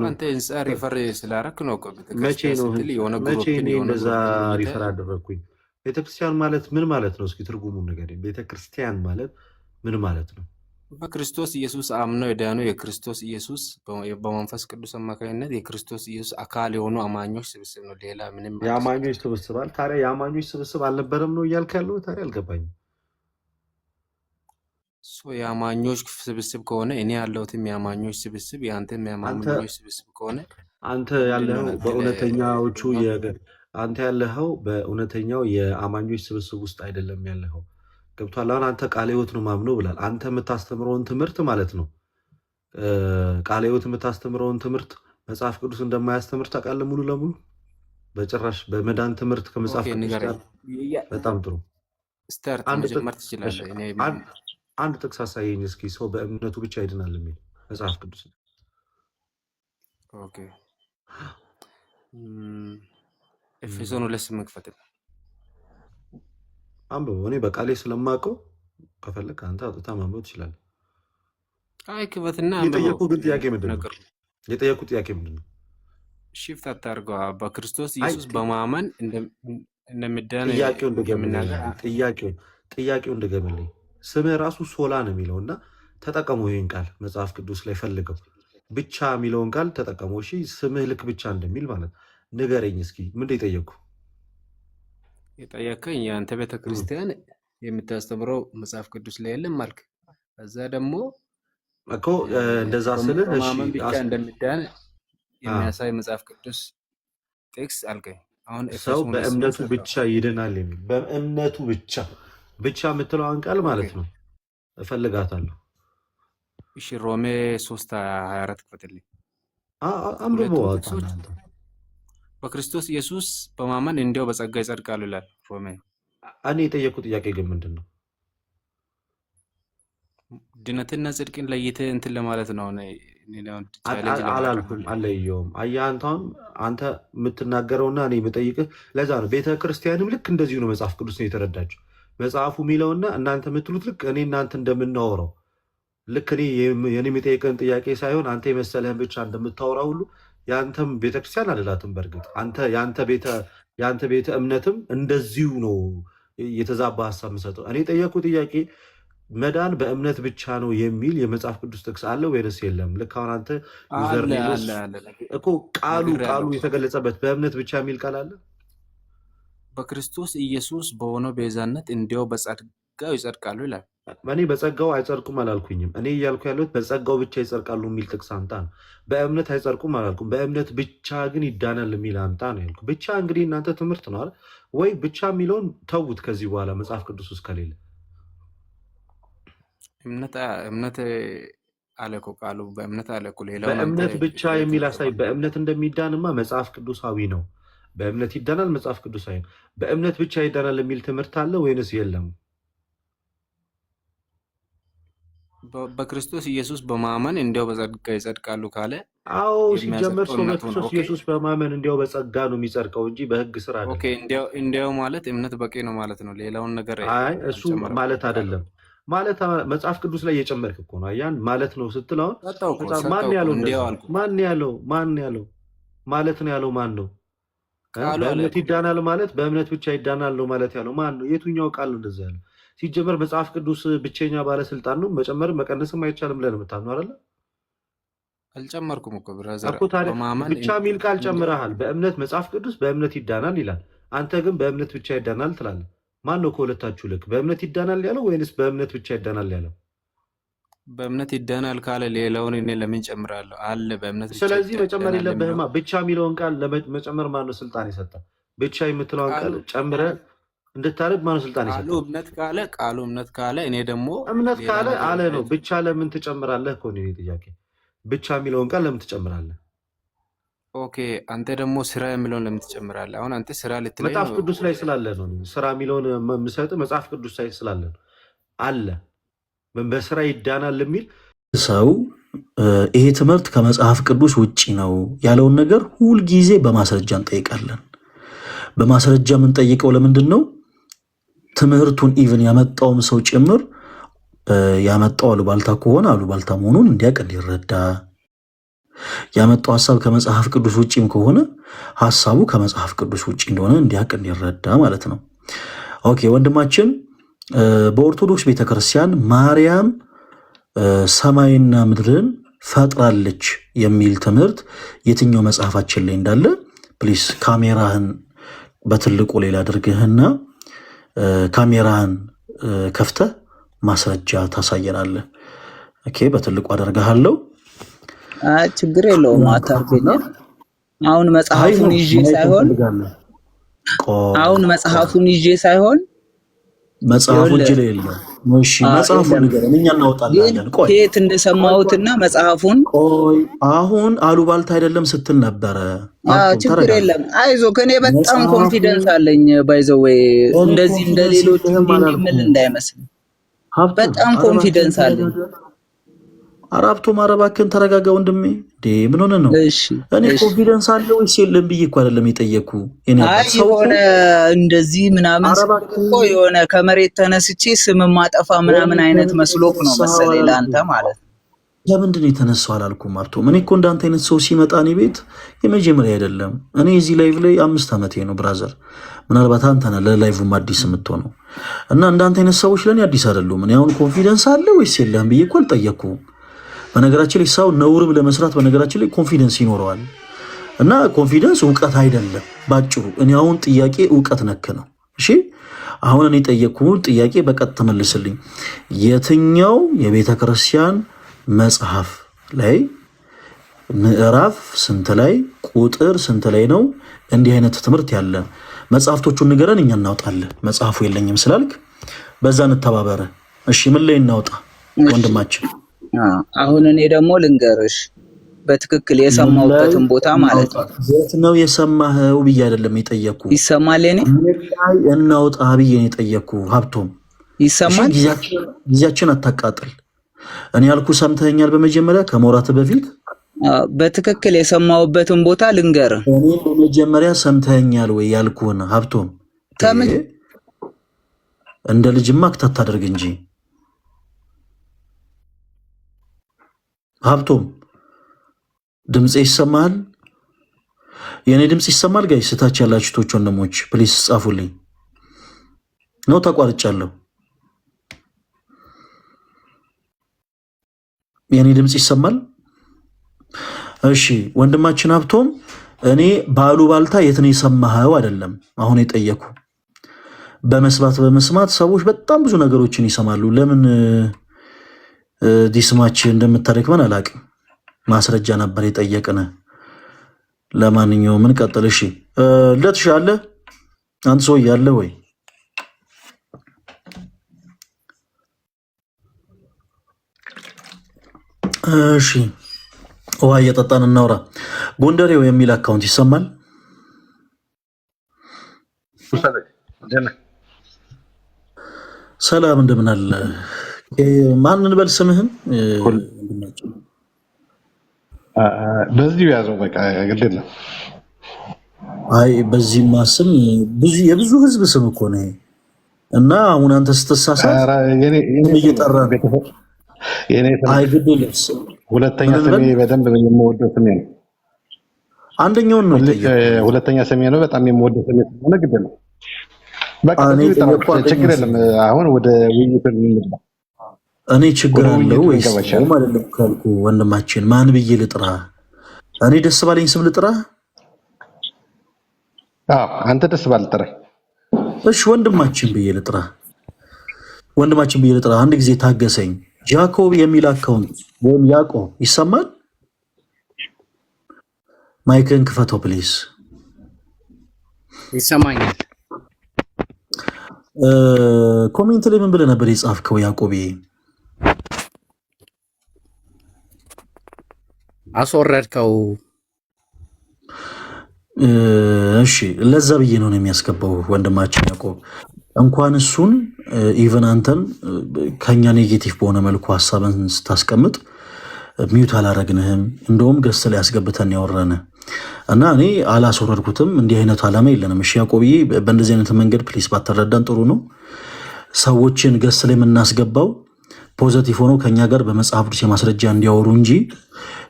አንተ ህንፃ ሪፈር ስላረክ ነው እኮ መቼ ቤተክርስቲያን ነው ስትል የሆነ መቼ ግሩፕን እኔ የሆነ እንደዛ ግሩፕን ሪፈር አደረግኩኝ? ቤተክርስቲያን ማለት ምን ማለት ነው? እስኪ ትርጉሙን ንገረኝ። ቤተክርስቲያን ማለት ምን ማለት ነው? በክርስቶስ ኢየሱስ አምነው የዳኑ የክርስቶስ ኢየሱስ በመንፈስ ቅዱስ አማካኝነት የክርስቶስ ኢየሱስ አካል የሆኑ አማኞች ስብስብ ነው። ሌላ ምንም የአማኞች ስብስብ አለ። ታዲያ የአማኞች ስብስብ አልነበረም ነው እያልክ ያለው? ታዲያ አልገባኝም። የአማኞች ስብስብ ከሆነ እኔ ያለሁትም የአማኞች ስብስብ፣ የአንተም የአማኞች ስብስብ ከሆነ አንተ ያለኸው በእውነተኛዎቹ አንተ ያለኸው በእውነተኛው የአማኞች ስብስብ ውስጥ አይደለም ያለኸው። ገብቷል? አሁን አንተ ቃለ ሕይወት ነው ማምነው ብላል። አንተ የምታስተምረውን ትምህርት ማለት ነው ቃለ ሕይወት የምታስተምረውን ትምህርት መጽሐፍ ቅዱስ እንደማያስተምር ታውቃለህ? ሙሉ ለሙሉ በጭራሽ በመዳን ትምህርት ከመጽሐፍ ቅዱስ ጋር። በጣም ጥሩ። አንድ ጥቅስ አሳየኝ እስኪ፣ ሰው በእምነቱ ብቻ ይድናል የሚል መጽሐፍ ቅዱስ። ኤፌሶን 2:8 ክፈት። አንብበው። እኔ በቃሌ ስለማውቀው ከፈለክ አንተ አውጥታ ማንበብ ትችላለህ። አይ ክፈትና የጠየቁህ ግን ጥያቄ ምንድን ነው? የጠየቁህ ጥያቄ ምንድን ነው? ሽፍት አታርገዋ በክርስቶስ ኢየሱስ በማመን እንደምዳን ጥያቄው እንደገመልኝ ስምህ ራሱ ሶላ ነው የሚለውና ተጠቀሙ። ይህን ቃል መጽሐፍ ቅዱስ ላይ ፈልገው ብቻ የሚለውን ቃል ተጠቀሙ። እሺ ስምህ ልክ ብቻ እንደሚል ማለት ንገረኝ እስኪ። ምንድን የጠየቅኩህ? የጠየቀኝ የአንተ ቤተክርስቲያን የምታስተምረው መጽሐፍ ቅዱስ ላይ የለም አልክ። ከዛ ደግሞ እኮ እንደዛ ስልህ በማመን ብቻ እንደምዳን የሚያሳይ መጽሐፍ ቅዱስ ቴክስ አልከኝ። አሁን ሰው በእምነቱ ብቻ ይድናል የሚል በእምነቱ ብቻ የምትለውን ቃል ማለት ነው እፈልጋታለሁ። እሺ ሮሜ 3:24 ክፈትልኝ። አንብበው። በክርስቶስ ኢየሱስ በማመን እንዲያው በጸጋ ይጸድቃሉ ይላል ሮሜ። እኔ የጠየቁት ጥያቄ ግን ምንድን ነው? ድነትና ጽድቅን ለይተህ እንትን ለማለት ነው። አላልኩም፣ አለየውም። አየህ አንተ የምትናገረውና እኔ የምጠይቅህ ለዛ ነው። ቤተ ክርስቲያንም ልክ እንደዚሁ ነው መጽሐፍ ቅዱስ ነው የተረዳችው። መጽሐፉ የሚለውና እናንተ የምትሉት ልክ እኔ እናንተ እንደምናወራው ልክ እኔ የኔ የሚጠይቅህን ጥያቄ ሳይሆን አንተ የመሰለህን ብቻ እንደምታወራው ሁሉ የአንተም ቤተክርስቲያን አልላትም። በእርግጥ የአንተ ቤተ እምነትም እንደዚሁ ነው የተዛባ ሀሳብ የምሰጠው። እኔ የጠየቁ ጥያቄ መዳን በእምነት ብቻ ነው የሚል የመጽሐፍ ቅዱስ ጥቅስ አለ ወይንስ የለም? ልክ አሁን አንተ እኮ ቃሉ የተገለጸበት በእምነት ብቻ የሚል ቃል አለ። በክርስቶስ ኢየሱስ በሆነው ቤዛነት እንዲያው በጸጋው ይጸድቃሉ ይላል። እኔ በጸጋው አይጸድቁም አላልኩኝም። እኔ እያልኩ ያለሁት በጸጋው ብቻ ይጸድቃሉ የሚል ጥቅስ አምጣ ነው። በእምነት አይጸድቁም አላልኩም። በእምነት ብቻ ግን ይዳናል የሚል አምጣ ነው ያልኩ። ብቻ እንግዲህ እናንተ ትምህርት ነው አይደል ወይ? ብቻ የሚለውን ተዉት ከዚህ በኋላ መጽሐፍ ቅዱስ ውስጥ ከሌለ እምነት አለ እኮ ቃሉ በእምነት አለ እኮ። ሌላው በእምነት ብቻ የሚል አሳይ። በእምነት እንደሚዳንማ መጽሐፍ ቅዱሳዊ ነው። በእምነት ይዳናል መጽሐፍ ቅዱሳዊ ነው። በእምነት ብቻ ይዳናል የሚል ትምህርት አለ ወይንስ የለም? በክርስቶስ ኢየሱስ በማመን እንዲያው በጸጋ ይጸድቃሉ ካለ አዎ፣ ሲጀመር ሰው በክርስቶስ ኢየሱስ በማመን እንዲያው በጸጋ ነው የሚጸድቀው እንጂ በሕግ ስራ አይደለም። ኦኬ፣ እንዲያው ማለት እምነት በቂ ነው ማለት ነው። ሌላውን ነገር አይ እሱ ማለት አይደለም። ማለት መጽሐፍ ቅዱስ ላይ እየጨመርክ እኮ ነው። ያን ማለት ነው ስትል አሁን ማን ያለው ማለት ነው ያለው ማን ነው? በእምነት ይዳናል ማለት በእምነት ብቻ ይዳናል ነው ማለት ያለው ማን ነው? የቱኛው ቃል ነው እንደዛ ያለው? ሲጀመር መጽሐፍ ቅዱስ ብቸኛ ባለስልጣን ነው። መጨመርም መቀነስም አይቻልም ብለህ ነው የምታምነው አይደለ? አልጨመርኩም እኮ ብራዘር። ብቻ የሚል ቃል ጨምረሃል። በእምነት መጽሐፍ ቅዱስ በእምነት ይዳናል ይላል። አንተ ግን በእምነት ብቻ ይዳናል ትላለህ። ማን ነው ከሁለታችሁ ልክ በእምነት ይዳናል ያለው ወይንስ በእምነት ብቻ ይዳናል ያለው? በእምነት ይዳናል ካለ ሌላውን እኔ ለምን ጨምራለሁ? አለ በእምነት ብቻ። ስለዚህ መጨመር የለብህማ። ብቻ የሚለውን ቃል ለመጨመር ማን ነው ስልጣን የሰጠህ? ብቻ የምትለውን ቃል ጨምረህ እንድታደርግ ማን ነው ስልጣን የሰጠህ? ቃሉ እምነት ካለ እኔ ደግሞ እምነት ካለ አለ ነው። ብቻ ለምን ትጨምራለህ እኮ ነው ጥያቄ። ብቻ የሚለውን ቃል ለምን ትጨምራለህ? ኦኬ፣ አንተ ደግሞ ስራ የሚለውን ለምን ትጨምራለህ? አሁን አንተ ስራ ልትለኝ መጽሐፍ ቅዱስ ላይ ስላለ ነው። ስራ የሚለውን የምሰጥህ መጽሐፍ ቅዱስ ላይ ስላለ ነው። አለ በስራ ይዳናል የሚል ሰው ይሄ ትምህርት ከመጽሐፍ ቅዱስ ውጪ ነው ያለውን ነገር ሁልጊዜ በማስረጃ እንጠይቃለን። በማስረጃ የምንጠይቀው ለምንድን ነው? ትምህርቱን ኢቭን ያመጣውም ሰው ጭምር ያመጣው አሉባልታ ከሆነ አሉባልታ መሆኑን እንዲያውቅ እንዲረዳ፣ ያመጣው ሀሳብ ከመጽሐፍ ቅዱስ ውጪም ከሆነ ሀሳቡ ከመጽሐፍ ቅዱስ ውጪ እንደሆነ እንዲያውቅ እንዲረዳ ማለት ነው። ኦኬ ወንድማችን በኦርቶዶክስ ቤተክርስቲያን ማርያም ሰማይና ምድርን ፈጥራለች የሚል ትምህርት የትኛው መጽሐፋችን ላይ እንዳለ ፕሊስ ካሜራህን በትልቁ ሌላ አድርግህና ካሜራህን ከፍተህ ማስረጃ ታሳየናለህ። ኦኬ በትልቁ አደርግሃለሁ። ችግር የለውም አታርገኝ። አሁን መጽሐፉን ይዤ ሳይሆን መጽሐፉ እጅ ላይ የለም። እሺ መጽሐፉን ንገረን፣ እኛ እናወጣለን። ቆይ ከየት እንደሰማሁትና መጽሐፉን ቆይ አሁን አሉባልታ አይደለም ስትል ነበረ። ችግር የለም አይዞህ፣ ከኔ በጣም ኮንፊደንስ አለኝ። ባይዘው እንደዚህ እንደሌሎች ምን እንዳይመስል በጣም ኮንፊደንስ አለኝ። አራብቶ ማረባከን ተረጋጋ ወንድሜ። ምን ሆነ ነው? እኔ ኮንፊደንስ አለ ወይስ የለም ብዬ እኮ አይደለም የጠየኩ። አይ የሆነ እንደዚህ ምናምን እኮ የሆነ ከመሬት ተነስቼ ስም ማጠፋ ምናምን አይነት መስሎክ ነው መሰለኝ ለአንተ ማለት ነው። ለምንድን ነው የተነሳው አላልኩም አርቶም። እኔ እኮ እንዳንተ አይነት ሰው ሲመጣ እኔ ቤት የመጀመሪያ አይደለም። እኔ እዚህ ላይቭ ላይ 5 ዓመቴ ነው ብራዘር። ምናልባት አንተ ነህ ለላይቭም አዲስ የምትሆነው እና እንዳንተ አይነት ሰዎች ለእኔ አዲስ አይደሉም። እኔ አሁን ኮንፊደንስ አለ ወይስ የለም ብዬ እኮ አልጠየኩም። በነገራችን ላይ ሰው ነውርም ለመስራት በነገራችን ላይ ኮንፊደንስ ይኖረዋል እና ኮንፊደንስ እውቀት አይደለም ባጭሩ። እኔ አሁን ጥያቄ እውቀት ነክ ነው። እሺ አሁን እኔ ጠየቅኩህ ጥያቄ በቀጥታ መልስልኝ። የትኛው የቤተ ክርስቲያን መጽሐፍ ላይ ምዕራፍ ስንት ላይ ቁጥር ስንት ላይ ነው እንዲህ አይነት ትምህርት ያለ? መጽሐፍቶቹን ንገረን እኛ እናውጣለን። መጽሐፉ የለኝም ስላልክ በዛ እንተባበረ። እሺ ምን ላይ እናውጣ ወንድማችን? አሁን እኔ ደግሞ ልንገርሽ በትክክል የሰማሁበትን ቦታ ማለት ነው። የት ነው የሰማኸው ብዬ አይደለም የጠየኩ። ይሰማል? እኔ እናውጣ ብዬ ነው የጠየኩ። ሀብቶም ይሰማል? ጊዜያችን አታቃጥል። እኔ ያልኩ ሰምተኛል። በመጀመሪያ ከመውራት በፊት በትክክል የሰማሁበትን ቦታ ልንገር። እኔ በመጀመሪያ ሰምተኛል ወይ ያልኩህን ሀብቶም እንደ ልጅማ አክታት ታደርግ እንጂ ሀብቶም ድምጽ ይሰማል? የኔ ድምጽ ይሰማል? ጋይ ስታች ያላችሁ ቶች ወንድሞች ፕሊስ ጻፉልኝ። ነው ተቋርጫለሁ። የኔ ድምጽ ይሰማል? እሺ ወንድማችን ሀብቶም እኔ ባሉ ባልታ የት ነው የሰማኸው አይደለም አሁን የጠየኩ። በመስማት ሰዎች በጣም ብዙ ነገሮችን ይሰማሉ። ለምን ዲስማችን እንደምታደክመን አላቅም። ማስረጃ ነበር የጠየቅነ። ለማንኛውም ምን ቀጥል። እሺ ለትሻለ አንተ ሰው ያለ ወይ? እሺ ውሃ እየጠጣን እናውራ። ጎንደሬው የሚል አካውንት ይሰማል? ሰላም እንደምን አለ? ማንን በል ስምህን? በዚሁ ያዘው በቃ ግድ የለም። አይ በዚህ ማስም የብዙ ህዝብ ስም እኮ ነው እና አሁን አንተ ስትሳሳት እየጠራ አይ ግድ የለም። ሁለተኛ ስሜ በደንብ የምወደው ስሜ ነው። አንደኛውን ነው ሁለተኛ ስሜ ነው በጣም የምወደው ስሜ ነው። ግድ የለም በቃ ችግር የለም። አሁን ወደ ውይይት እንግባ። እኔ ችግር አለው ወይስ ማለት ነው ካልኩ ወንድማችን ማን ብዬ ልጥራ? እኔ ደስ ባለኝ ስም ልጥራ? አንተ ደስ ባለ ጥራ። እሺ ወንድማችን ብዬ ልጥራ። ወንድማችን ብዬ ልጥራ። አንድ ጊዜ ታገሰኝ። ጃኮብ የሚል አካውንት ወይም ያዕቆብ ይሰማል? ማይክን ክፈተው ፕሊዝ። ይሰማኛል። ኮሜንት ላይ ምን ብለህ ነበር የጻፍከው ያዕቆብ? አስወረድከው። እሺ ለዛ ብዬ ነው የሚያስገባው ወንድማችን ያዕቆብ። እንኳን እሱን ኢቨን አንተን ከኛ ኔጌቲቭ በሆነ መልኩ ሀሳብን ስታስቀምጥ ሚዩት አላረግንህም። እንደውም ገስ ላይ ያስገብተን ያወራነ እና እኔ አላስወረድኩትም። እንዲህ አይነት ዓላማ የለንም። እሺ ያዕቆብዬ በእንደዚህ አይነት መንገድ ፕሊስ ባትረዳን ጥሩ ነው። ሰዎችን ገስ ላይ የምናስገባው ፖዘቲቭ ሆኖ ከኛ ጋር በመጽሐፍ ቅዱስ የማስረጃ እንዲያወሩ እንጂ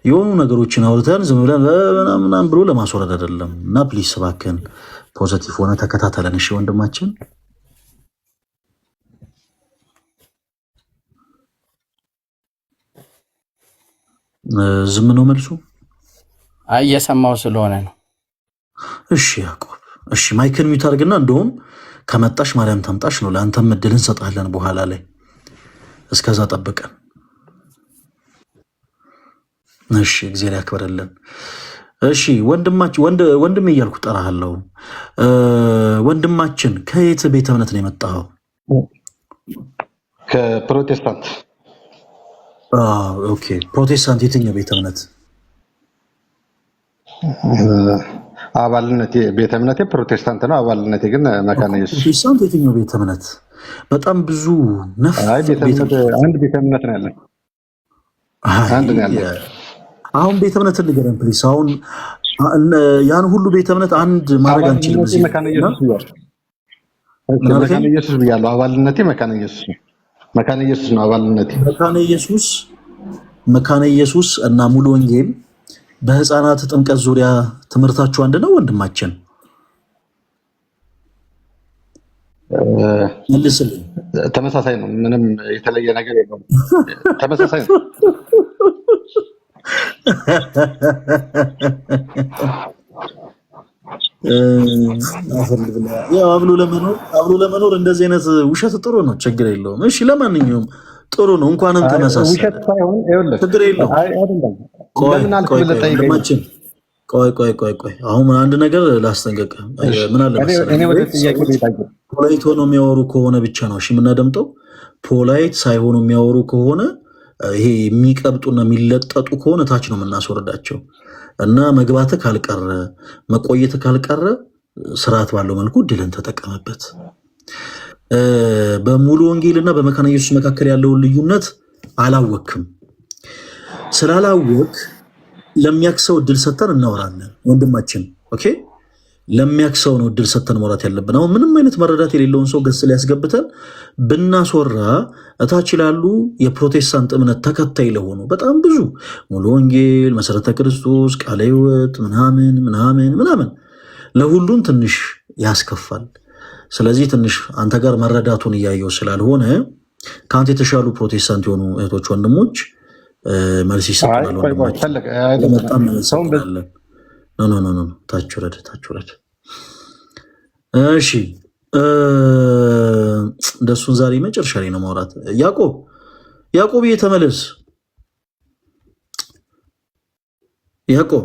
የሆኑ ነገሮችን አውርተን ዝም ብለን ምናምን ብሎ ለማስወረድ አይደለም። እና ፕሊስ እባክህን ፖዘቲቭ ሆነ ተከታተለን። እሺ ወንድማችን ዝም ነው መልሱ? አይ እየሰማው ስለሆነ ነው። እሺ ያዕቆብ እሺ ማይክን ሚውት አድርግና እንደውም ከመጣሽ ማርያም ታምጣሽ ነው። ለአንተም እድል እንሰጣለን በኋላ ላይ። እስከዛ ጠብቀን እሺ። እግዚአብሔር ያክብርልን። እሺ ወንድም እያልኩ ጠራሃለሁ። ወንድማችን ከየት ቤተ እምነት ነው የመጣኸው? ከፕሮቴስታንት። ኦኬ ፕሮቴስታንት የትኛው ቤተ እምነት? አባልነቴ ቤተ እምነቴ ፕሮቴስታንት ነው። አባልነቴ ግን መካነ ኢየሱስ። ፕሮቴስታንት የትኛው ቤተ እምነት? በጣም ብዙ አንድ ቤተ እምነት ነው ያለን። አንድ ነው ያለው። አሁን ቤተ እምነት ንገረን ፕሊስ። አሁን ያን ሁሉ ቤተ እምነት አንድ ማድረግ አንችልም። እዚህ መካነ ኢየሱስ ብያለሁ። አባልነቴ መካነ ኢየሱስ ነው። መካነ ኢየሱስ ነው አባልነቴ። መካነ ኢየሱስ እና ሙሉ ወንጌል በህፃናት ጥምቀት ዙሪያ ትምህርታችሁ አንድ ነው ወንድማችን? መልስልኝ። ተመሳሳይ ነው። ምንም የተለየ ነገር የለውም። ተመሳሳይ ነው። ያው አብሎ ለመኖር እንደዚህ አይነት ውሸት ጥሩ ነው፣ ችግር የለውም። እሺ ለማንኛውም ጥሩ ነው። እንኳንም ተመሳሳይ ውሸት ሳይሆን ችግር የለውም። ቆይ አሁን አንድ ነገር ላስጠንቀቅ። ምን አለ መሰለህ፣ ፖላይት ሆነው የሚያወሩ ከሆነ ብቻ ነው እሺ የምናደምጠው። ፖላይት ሳይሆኑ የሚያወሩ ከሆነ ይሄ የሚቀብጡና የሚለጠጡ ከሆነ ታች ነው የምናስወርዳቸው። እና መግባት ካልቀረ መቆየት ካልቀረ ስርዓት ባለው መልኩ ድልን ተጠቀመበት። በሙሉ ወንጌልና በመካነ ኢየሱስ መካከል ያለውን ልዩነት አላወክም። ስላላወቅ ለሚያክሰው እድል ሰተን እናወራለን ወንድማችን። ኦኬ ለሚያክሰው ነው እድል ሰተን ማውራት ያለብን። አሁን ምንም አይነት መረዳት የሌለውን ሰው ገስ ሊያስገብተን ብናስወራ እታች ላሉ የፕሮቴስታንት እምነት ተከታይ ለሆኑ በጣም ብዙ ሙሉ ወንጌል፣ መሰረተ ክርስቶስ፣ ቃለ ሕይወት ምናምን ለሁሉም ትንሽ ያስከፋል። ስለዚህ ትንሽ አንተ ጋር መረዳቱን እያየው ስላልሆነ ከአንተ የተሻሉ ፕሮቴስታንት የሆኑ እህቶች ወንድሞች መልስ ይሰጡናል። በጣም እንሰጥናለን። ኖ ታች ውረድ። እሺ እንደሱን ዛሬ መጨረሻ ላይ ነው ማውራት። ያዕቆብ ተመለስ። ያዕቆብ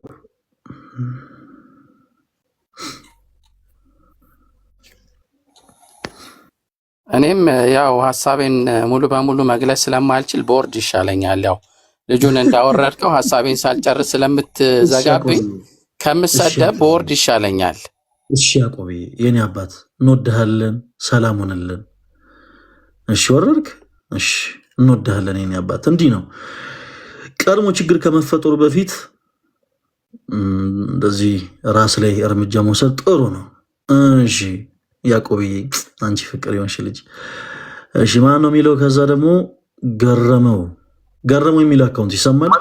እኔም ያው ሀሳቤን ሙሉ በሙሉ መግለጽ ስለማልችል ቦርድ ይሻለኛል። ያው ልጁን እንዳወረድከው ሀሳቤን ሳልጨርስ ስለምትዘጋብኝ ከምሰደብ ቦርድ ይሻለኛል። እሺ ያዕቆብ የኔ አባት እንወድሃለን፣ ሰላም ሆንልን። እሺ ወረድክ? እሺ እንወድሃለን የኔ አባት። እንዲህ ነው ቀድሞ ችግር ከመፈጠሩ በፊት እንደዚህ ራስ ላይ እርምጃ መውሰድ ጥሩ ነው። እሺ ያዕቆብዬ አንቺ ፍቅር የሆንሽ ልጅ። እሺ ማን ነው የሚለው? ከዛ ደግሞ ገረመው የሚል አካውንት ይሰማል?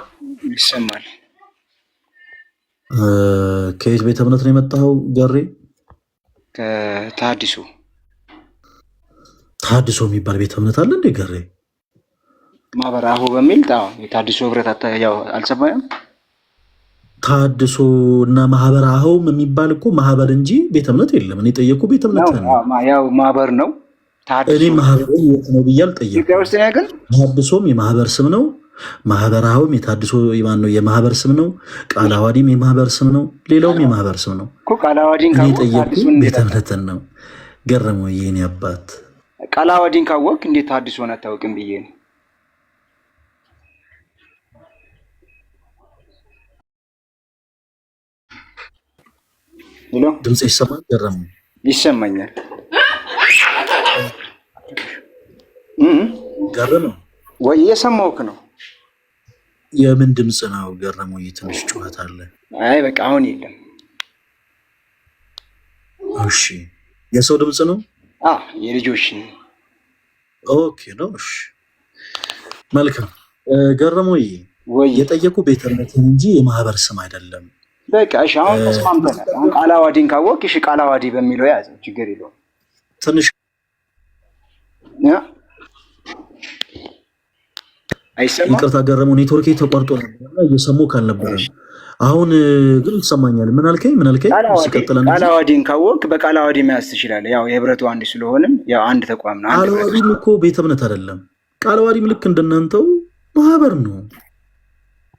ከየት ቤተ እምነት ነው የመጣኸው ገሬ? ከተሐድሶ የሚባል ቤተ እምነት አለ እንዴ ገሬ? ማህበር አሁ በሚል የተሐድሶ ህብረት ያው አልሰማህም? ተሐድሶ እና ማህበር አሁም የሚባል እኮ ማህበር እንጂ ቤተ እምነት የለም። እኔ ጠየቁ ቤተ እምነት ነው ያው ማህበር ነው። እኔ ማህበር የት ነው ብዬ አልጠየኩም። ተሐድሶም የማህበር ስም ነው። ማህበራውም የታድሶ ማን ነው የማህበር ስም ነው። ቃለ ዓዋዲም የማህበር ስም ነው። ሌላውም የማህበር ስም ነው። እኔ ጠየቁ ቤተ እምነትን ነው። ገረመው የኔ አባት። ቃለ ዓዋዲን ካወቅ እንዴት ተሐድሶን አታውቅም ብዬ ነው። ድምፅ ይሰማል? ገረመው ይሰማኛል። ገረመው ወይ የሰማሁህ ነው? የምን ድምፅ ነው ገረመው? ትንሽ ጩኸት አለ። አይ በቃ አሁን የለም። እሺ የሰው ድምፅ ነው? የልጆች። ኦኬ ነው። እሺ መልካም ገረመው የጠየቁ ቤተ እምነትን እንጂ የማህበር ስም አይደለም። በቃ እሺ አሁን ተስማምተናል። አሁን ቃለ ዓዋዲን ካወቅ እሺ ቃለ ዓዋዲ በሚለው ያዘ፣ ችግር የለውም። ትንሽ ይቅርታ ገረመው፣ ኔትወርክ ተቋርጦ ነበር እየሰማሁ ካልነበረ። አሁን ግን ይሰማኛል። ምን አልከኝ? ቃለ ዓዋዲን ካወቅ በቃለ ዓዋዲ መያዝ ትችላለህ። ያው የህብረቱ አንድ ስለሆንም ያው አንድ ተቋም ነው። ቃለ ዓዋዲም እኮ ቤተ እምነት አይደለም። ቃለ ዓዋዲም ልክ እንደናንተው ማህበር ነው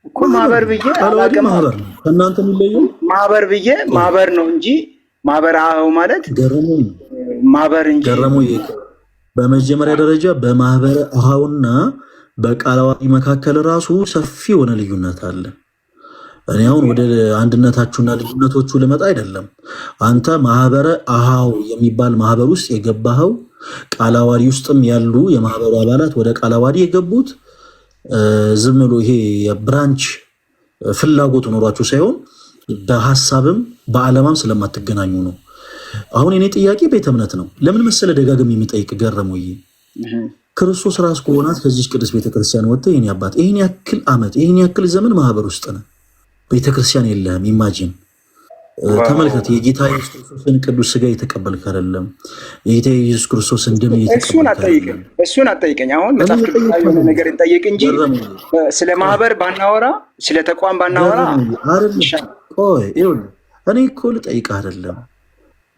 እኮ። ማህበር ብዬ ማህበር ነው ከእናንተ የሚለየው። ማህበር ብዬ ማህበር ነው እንጂ ማህበር አው ማለት ገረመው ማህበር እንጂ ገረመው። በመጀመሪያ ደረጃ በማህበረ አሃውና በቃለ ዓዋዲ መካከል ራሱ ሰፊ የሆነ ልዩነት አለ። እኔ አሁን ወደ አንድነታችሁና ልዩነቶቹ ልመጣ አይደለም። አንተ ማህበረ አሃው የሚባል ማህበር ውስጥ የገባኸው ቃለ ዓዋዲ ውስጥም ያሉ የማህበሩ አባላት ወደ ቃለ ዓዋዲ የገቡት ዝም ብሎ ይሄ የብራንች ፍላጎት ኖሯችሁ ሳይሆን በሐሳብም በዓላማም ስለማትገናኙ ነው። አሁን የኔ ጥያቄ ቤተ እምነት ነው። ለምን መሰለ ደጋግም የሚጠይቅ ገረመው ክርስቶስ ራስ ከሆናት ከዚህ ቅዱስ ቤተክርስቲያን ወጥተህ የኔ አባት ይሄን ያክል ዓመት ይሄን ያክል ዘመን ማህበር ውስጥ ነህ፣ ቤተክርስቲያን የለህም። ኢማጂን ተመልከት። የጌታ ኢየሱስ ክርስቶስን ቅዱስ ስጋ የተቀበልክ አይደለም። የጌታ ኢየሱስ ክርስቶስን ደም የተቀበልክ አይደለም። እሱን አጠይቀኝ። አሁን መጽሐፍ ቅዱሳዊ የሆነ ነገር እንጠይቅ እንጂ ስለ ማህበር ባናወራ፣ ስለ ተቋም ባናወራ አይደለም። ቆይ ይኸውልህ እኔ እኮ ልጠይቅህ አይደለም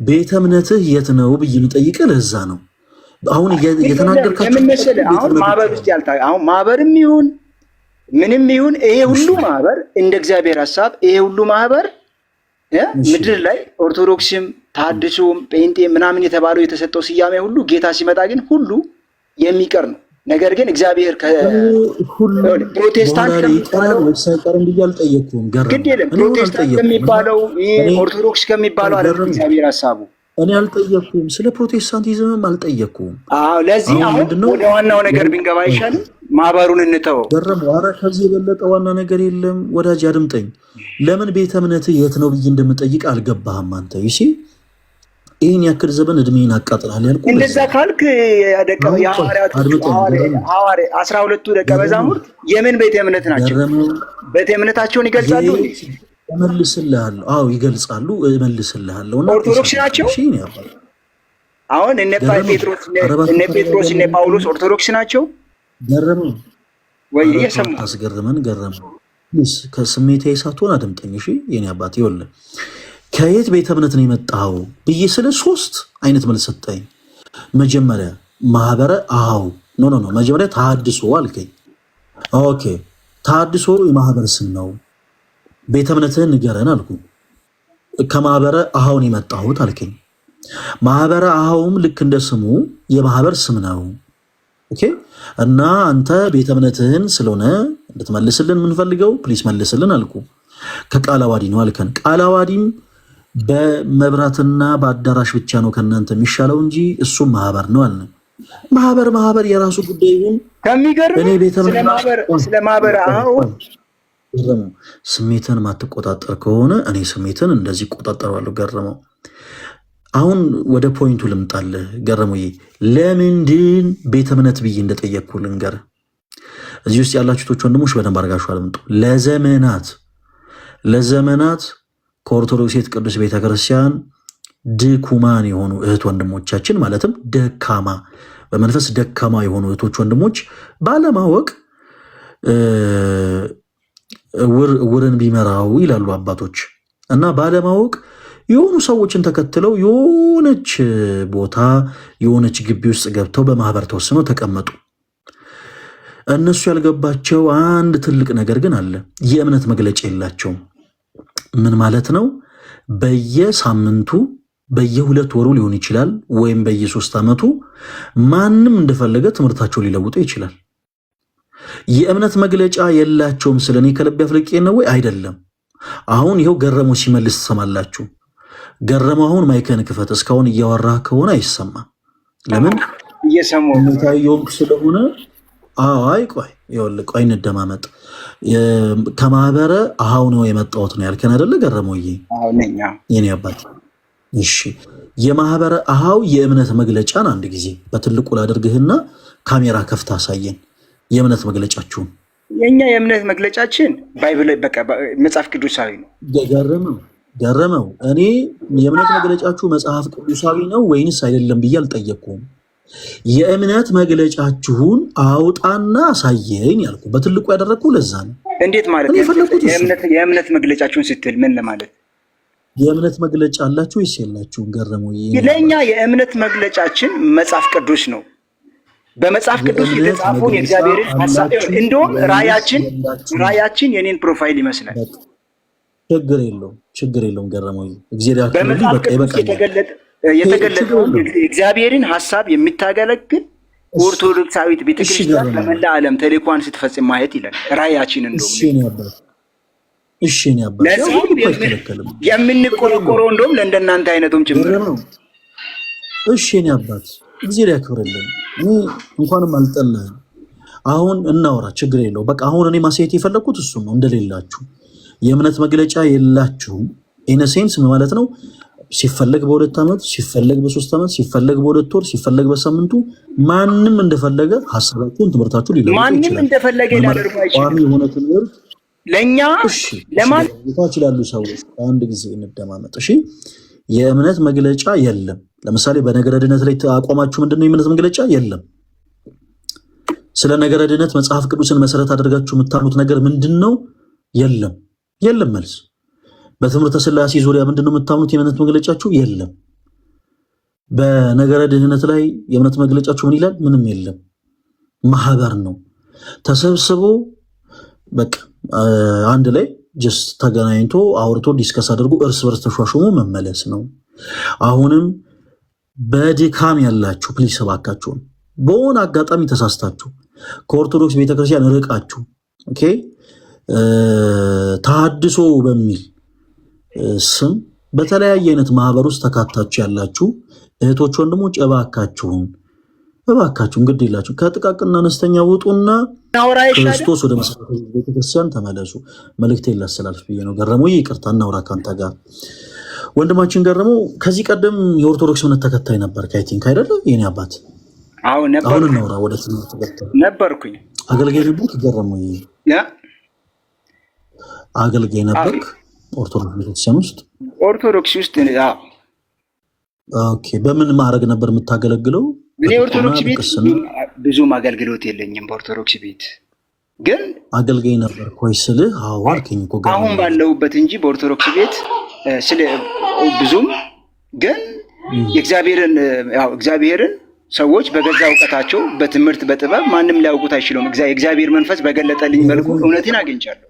ቤተ እምነትህ የት ነው ብዬ ልጠይቅህ ለዛ ነው። አሁን የተናገርካቸው አሁን ማህበር ውስጥ አሁን ማህበርም ይሁን ምንም ይሁን ይሄ ሁሉ ማህበር እንደ እግዚአብሔር ሐሳብ ይሄ ሁሉ ማህበር ምድር ላይ ኦርቶዶክስም ተሐድሶም ጴንጤ ምናምን የተባለው የተሰጠው ስያሜ ሁሉ ጌታ ሲመጣ ግን ሁሉ የሚቀር ነው። ነገር ግን እግዚአብሔር ፕሮቴስታንት ከሚባለው ግድ የለም ፕሮቴስታንት ከሚባለው ኦርቶዶክስ ከሚባለው አይደለም እግዚአብሔር ሐሳቡ። እኔ አልጠየኩም፣ ስለ ፕሮቴስታንቲዝምም አልጠየኩም። ለዚህ አሁን ወደ ዋናው ነገር ብንገባ አይሻልም? ማህበሩን እንተወው። ኧረ ከዚህ የበለጠ ዋና ነገር የለም። ወዳጅ አድምጠኝ። ለምን ቤተ እምነትህ የት ነው ብዬ እንደምጠይቅ አልገባህም አንተ። ይሲ ይህን ያክል ዘመን እድሜን አቃጥላል ያልኩ እንደዛ ካልክ የሐዋርያቱ 12ቱ ደቀ መዛሙርት የምን ቤተ እምነት ናቸው? ቤተ እምነታቸውን ይገልጻሉ። እመልስልሃለሁ። አዎ ይገልጻሉ። እመልስልሃለሁ። ኦርቶዶክስ ናቸው። አሁን እነ ጴጥሮስ እነ ጳውሎስ ኦርቶዶክስ ናቸው። ገረመው ወይ የሰሙ አስገርመን ገረመው። ከስሜቴ ሳትሆን አድምጠኝ እሺ የኔ አባት። ይኸውልህ ከየት ቤተ እምነት ነው የመጣው ብዬ ስለ 3 አይነት መልስ ሰጠኝ። መጀመሪያ ማህበረ ኖ መጀመሪያ ተሐድሶ አልከኝ። ኦኬ ተሐድሶ የማህበር ስም ነው። ቤተ እምነትህን ንገረን አልኩ። ከማህበረ አሃውን የመጣሁት አልከኝ። ማህበረ አሃውም ልክ እንደ ስሙ የማህበር ስም ነው። ኦኬ እና አንተ ቤተ እምነትህን ስለሆነ እንድትመልስልን የምንፈልገው ፕሊስ መልስልን አልኩ። ከቃለ ዓዋዲ ነው አልከን። ቃለ ዓዋዲም በመብራትና በአዳራሽ ብቻ ነው ከእናንተ የሚሻለው እንጂ እሱም ማህበር ነው አለ። ማህበር የራሱ ጉዳይ ይሁን። ከሚገርም ስለ ማህበር ስሜትን ማትቆጣጠር ከሆነ እኔ ስሜትን እንደዚህ እቆጣጠረዋለሁ። ገረመው አሁን ወደ ፖይንቱ ልምጣልህ። ገረሙዬ ለምንድን ቤተ እምነት ብዬ እንደጠየቅኩ ልንገርህ። እዚህ ውስጥ ያላችሁቶች ወንድሞች በደንብ አድርጋችሁ አልምጡ። ለዘመናት ከኦርቶዶክሴት ቅዱስ ቤተክርስቲያን ድኩማን የሆኑ እህት ወንድሞቻችን ማለትም በመንፈስ ደካማ የሆኑ እህቶች ወንድሞች ባለማወቅ እውርን ቢመራው ይላሉ አባቶች እና ባለማወቅ የሆኑ ሰዎችን ተከትለው የሆነች ቦታ የሆነች ግቢ ውስጥ ገብተው በማህበር ተወስነው ተቀመጡ። እነሱ ያልገባቸው አንድ ትልቅ ነገር ግን አለ። የእምነት መግለጫ የላቸውም። ምን ማለት ነው? በየሳምንቱ በየ2 ወሩ ሊሆን ይችላል፣ ወይም በየ3 ዓመቱ ማንም እንደፈለገ ትምህርታቸው ሊለውጡ ይችላል። የእምነት መግለጫ የላቸውም። ስለኔ ከልብ ያፍልቄ ነው ወይ? አይደለም። አሁን ይኸው ገረመው ሲመልስ ትሰማላችሁ። ገረመው አሁን ማይከን ክፈት። እስካሁን እያወራህ ከሆነ አይሰማም። ለምን? እየሰማሁ ስለሆነ። አይ ቆይ እንደማመጥ ከማህበረ አሃው ነው የመጣሁት ነው ያልከን አይደለ? ገረመውዬ የኔ አባት። እሺ የማህበረ አሃው የእምነት መግለጫን አንድ ጊዜ በትልቁ ላድርግህና ካሜራ ከፍታ አሳየን። የእምነት መግለጫችሁን። የኛ የእምነት መግለጫችን ባይብል በቃ መጽሐፍ ቅዱሳዊ ነው። ገረመው እኔ የእምነት መግለጫችሁ መጽሐፍ ቅዱሳዊ ነው ወይንስ አይደለም ብዬ አልጠየቅኩም። የእምነት መግለጫችሁን አውጣና አሳየኝ ያልኩ በትልቁ ያደረግኩ ለዛ ነው። እንዴት ማለት የእምነት መግለጫችሁን ስትል ምን ለማለት? የእምነት መግለጫ አላችሁ ወይስ የላችሁም? ገረመው ለእኛ የእምነት መግለጫችን መጽሐፍ ቅዱስ ነው። በመጽሐፍ ቅዱስ የተጻፈውን የእግዚአብሔርን ሐሳብ እንደውም ራእያችን የኔን ፕሮፋይል ይመስላል። ችግር የለውም ገረመው እግዚአብሔር ያክብርልኝ። በቃ ይበቃል። የተገለጠውን የእግዚአብሔርን ሐሳብ የሚታገለግል ኦርቶዶክሳዊት ቤተክርስቲያን በመላ ዓለም ተልእኮዋን ስትፈጽም ማየት ይላል ራእያችን። እንደውም እሺ ነው ያባል የምንቆረቆረው እንደውም ለእንደናንተ አይነቱም ጭምር ነው። እሺ ነው አባት እግዚአብሔር ያክብርልኝ። እንኳንም አልጠላህም። አሁን እናወራ፣ ችግር የለው። በቃ አሁን እኔ ማሳየት የፈለግኩት እሱ ነው። እንደሌላችሁ የእምነት መግለጫ የላችሁም ኢነሴንስ ማለት ነው። ሲፈለግ በ2 ዓመት፣ ሲፈለግ በ3 ዓመት፣ ሲፈለግ በ2 ወር፣ ሲፈለግ በሳምንቱ ማንም እንደፈለገ ሀሳባችሁን ትምህርታችሁ ሊለውጡ ማንም ይችላል። እንደፈለገ ሊያደርጉ አይችልም። ቋሚ የሆነ ትምህርት ለእኛ ለማን ይችላሉ ሰዎች። አንድ ጊዜ እንደማመጥ እሺ። የእምነት መግለጫ የለም። ለምሳሌ በነገረ ድነት ላይ አቋማችሁ ምንድነው? የእምነት መግለጫ የለም። ስለ ነገረ ድነት መጽሐፍ ቅዱስን መሰረት አድርጋችሁ የምታምኑት ነገር ምንድነው? የለም። የለም መልስ። በትምህርተ ሥላሴ ዙሪያ ምንድነው የምታምኑት? የእምነት መግለጫችሁ የለም። በነገረ ድህነት ላይ የእምነት መግለጫችሁ ምን ይላል? ምንም የለም። ማህበር ነው ተሰብስቦ በቃ አንድ ላይ ጀስት ተገናኝቶ አውርቶ ዲስከስ አድርጎ እርስ በርስ ተሿሹሞ መመለስ ነው። አሁንም በድካም ያላችሁ ፕሊስ እባካችሁን በሆነ አጋጣሚ ተሳስታችሁ ከኦርቶዶክስ ቤተክርስቲያን ርቃችሁ ኦኬ ተሐድሶ በሚል ስም በተለያየ አይነት ማህበር ውስጥ ተካታችሁ ያላችሁ እህቶች ወንድሞች እባካችሁን ግድ ይላችሁ ከጥቃቅንና አነስተኛ ውጡና ክርስቶስ ወደ መሰረታዊ ቤተክርስቲያን ተመለሱ። መልእክቴ ላስተላልፍ ብዬ ነው። ገረመው ይቅርታ እናውራ ካንተ ጋር ወንድማችን ገረመው። ከዚህ ቀደም የኦርቶዶክስ እምነት ተከታይ ነበር ካይቲንክ አይደለ? የኔ አባት አሁን እናውራ ወደ ትምህርት ነበርኩኝ። አገልጋይ ነበርክ? ገረመው አገልጋይ ነበርክ ኦርቶዶክስ ቤተክርስቲያን ውስጥ? ኦርቶዶክስ ውስጥ ኦኬ። በምን ማዕረግ ነበር የምታገለግለው? እኔ ኦርቶዶክስ ቤት ብዙም አገልግሎት የለኝም። በኦርቶዶክስ ቤት ግን አገልጋይ ነበር ኮይ ስልህ አዎ አልከኝ እኮ አሁን ባለሁበት እንጂ በኦርቶዶክስ ቤት ስለ ብዙም ግን እግዚአብሔርን ሰዎች በገዛ እውቀታቸው በትምህርት በጥበብ ማንም ሊያውቁት አይችሉም። እግዚአብሔር መንፈስ በገለጠልኝ መልኩ እውነትን አግኝቻለሁ።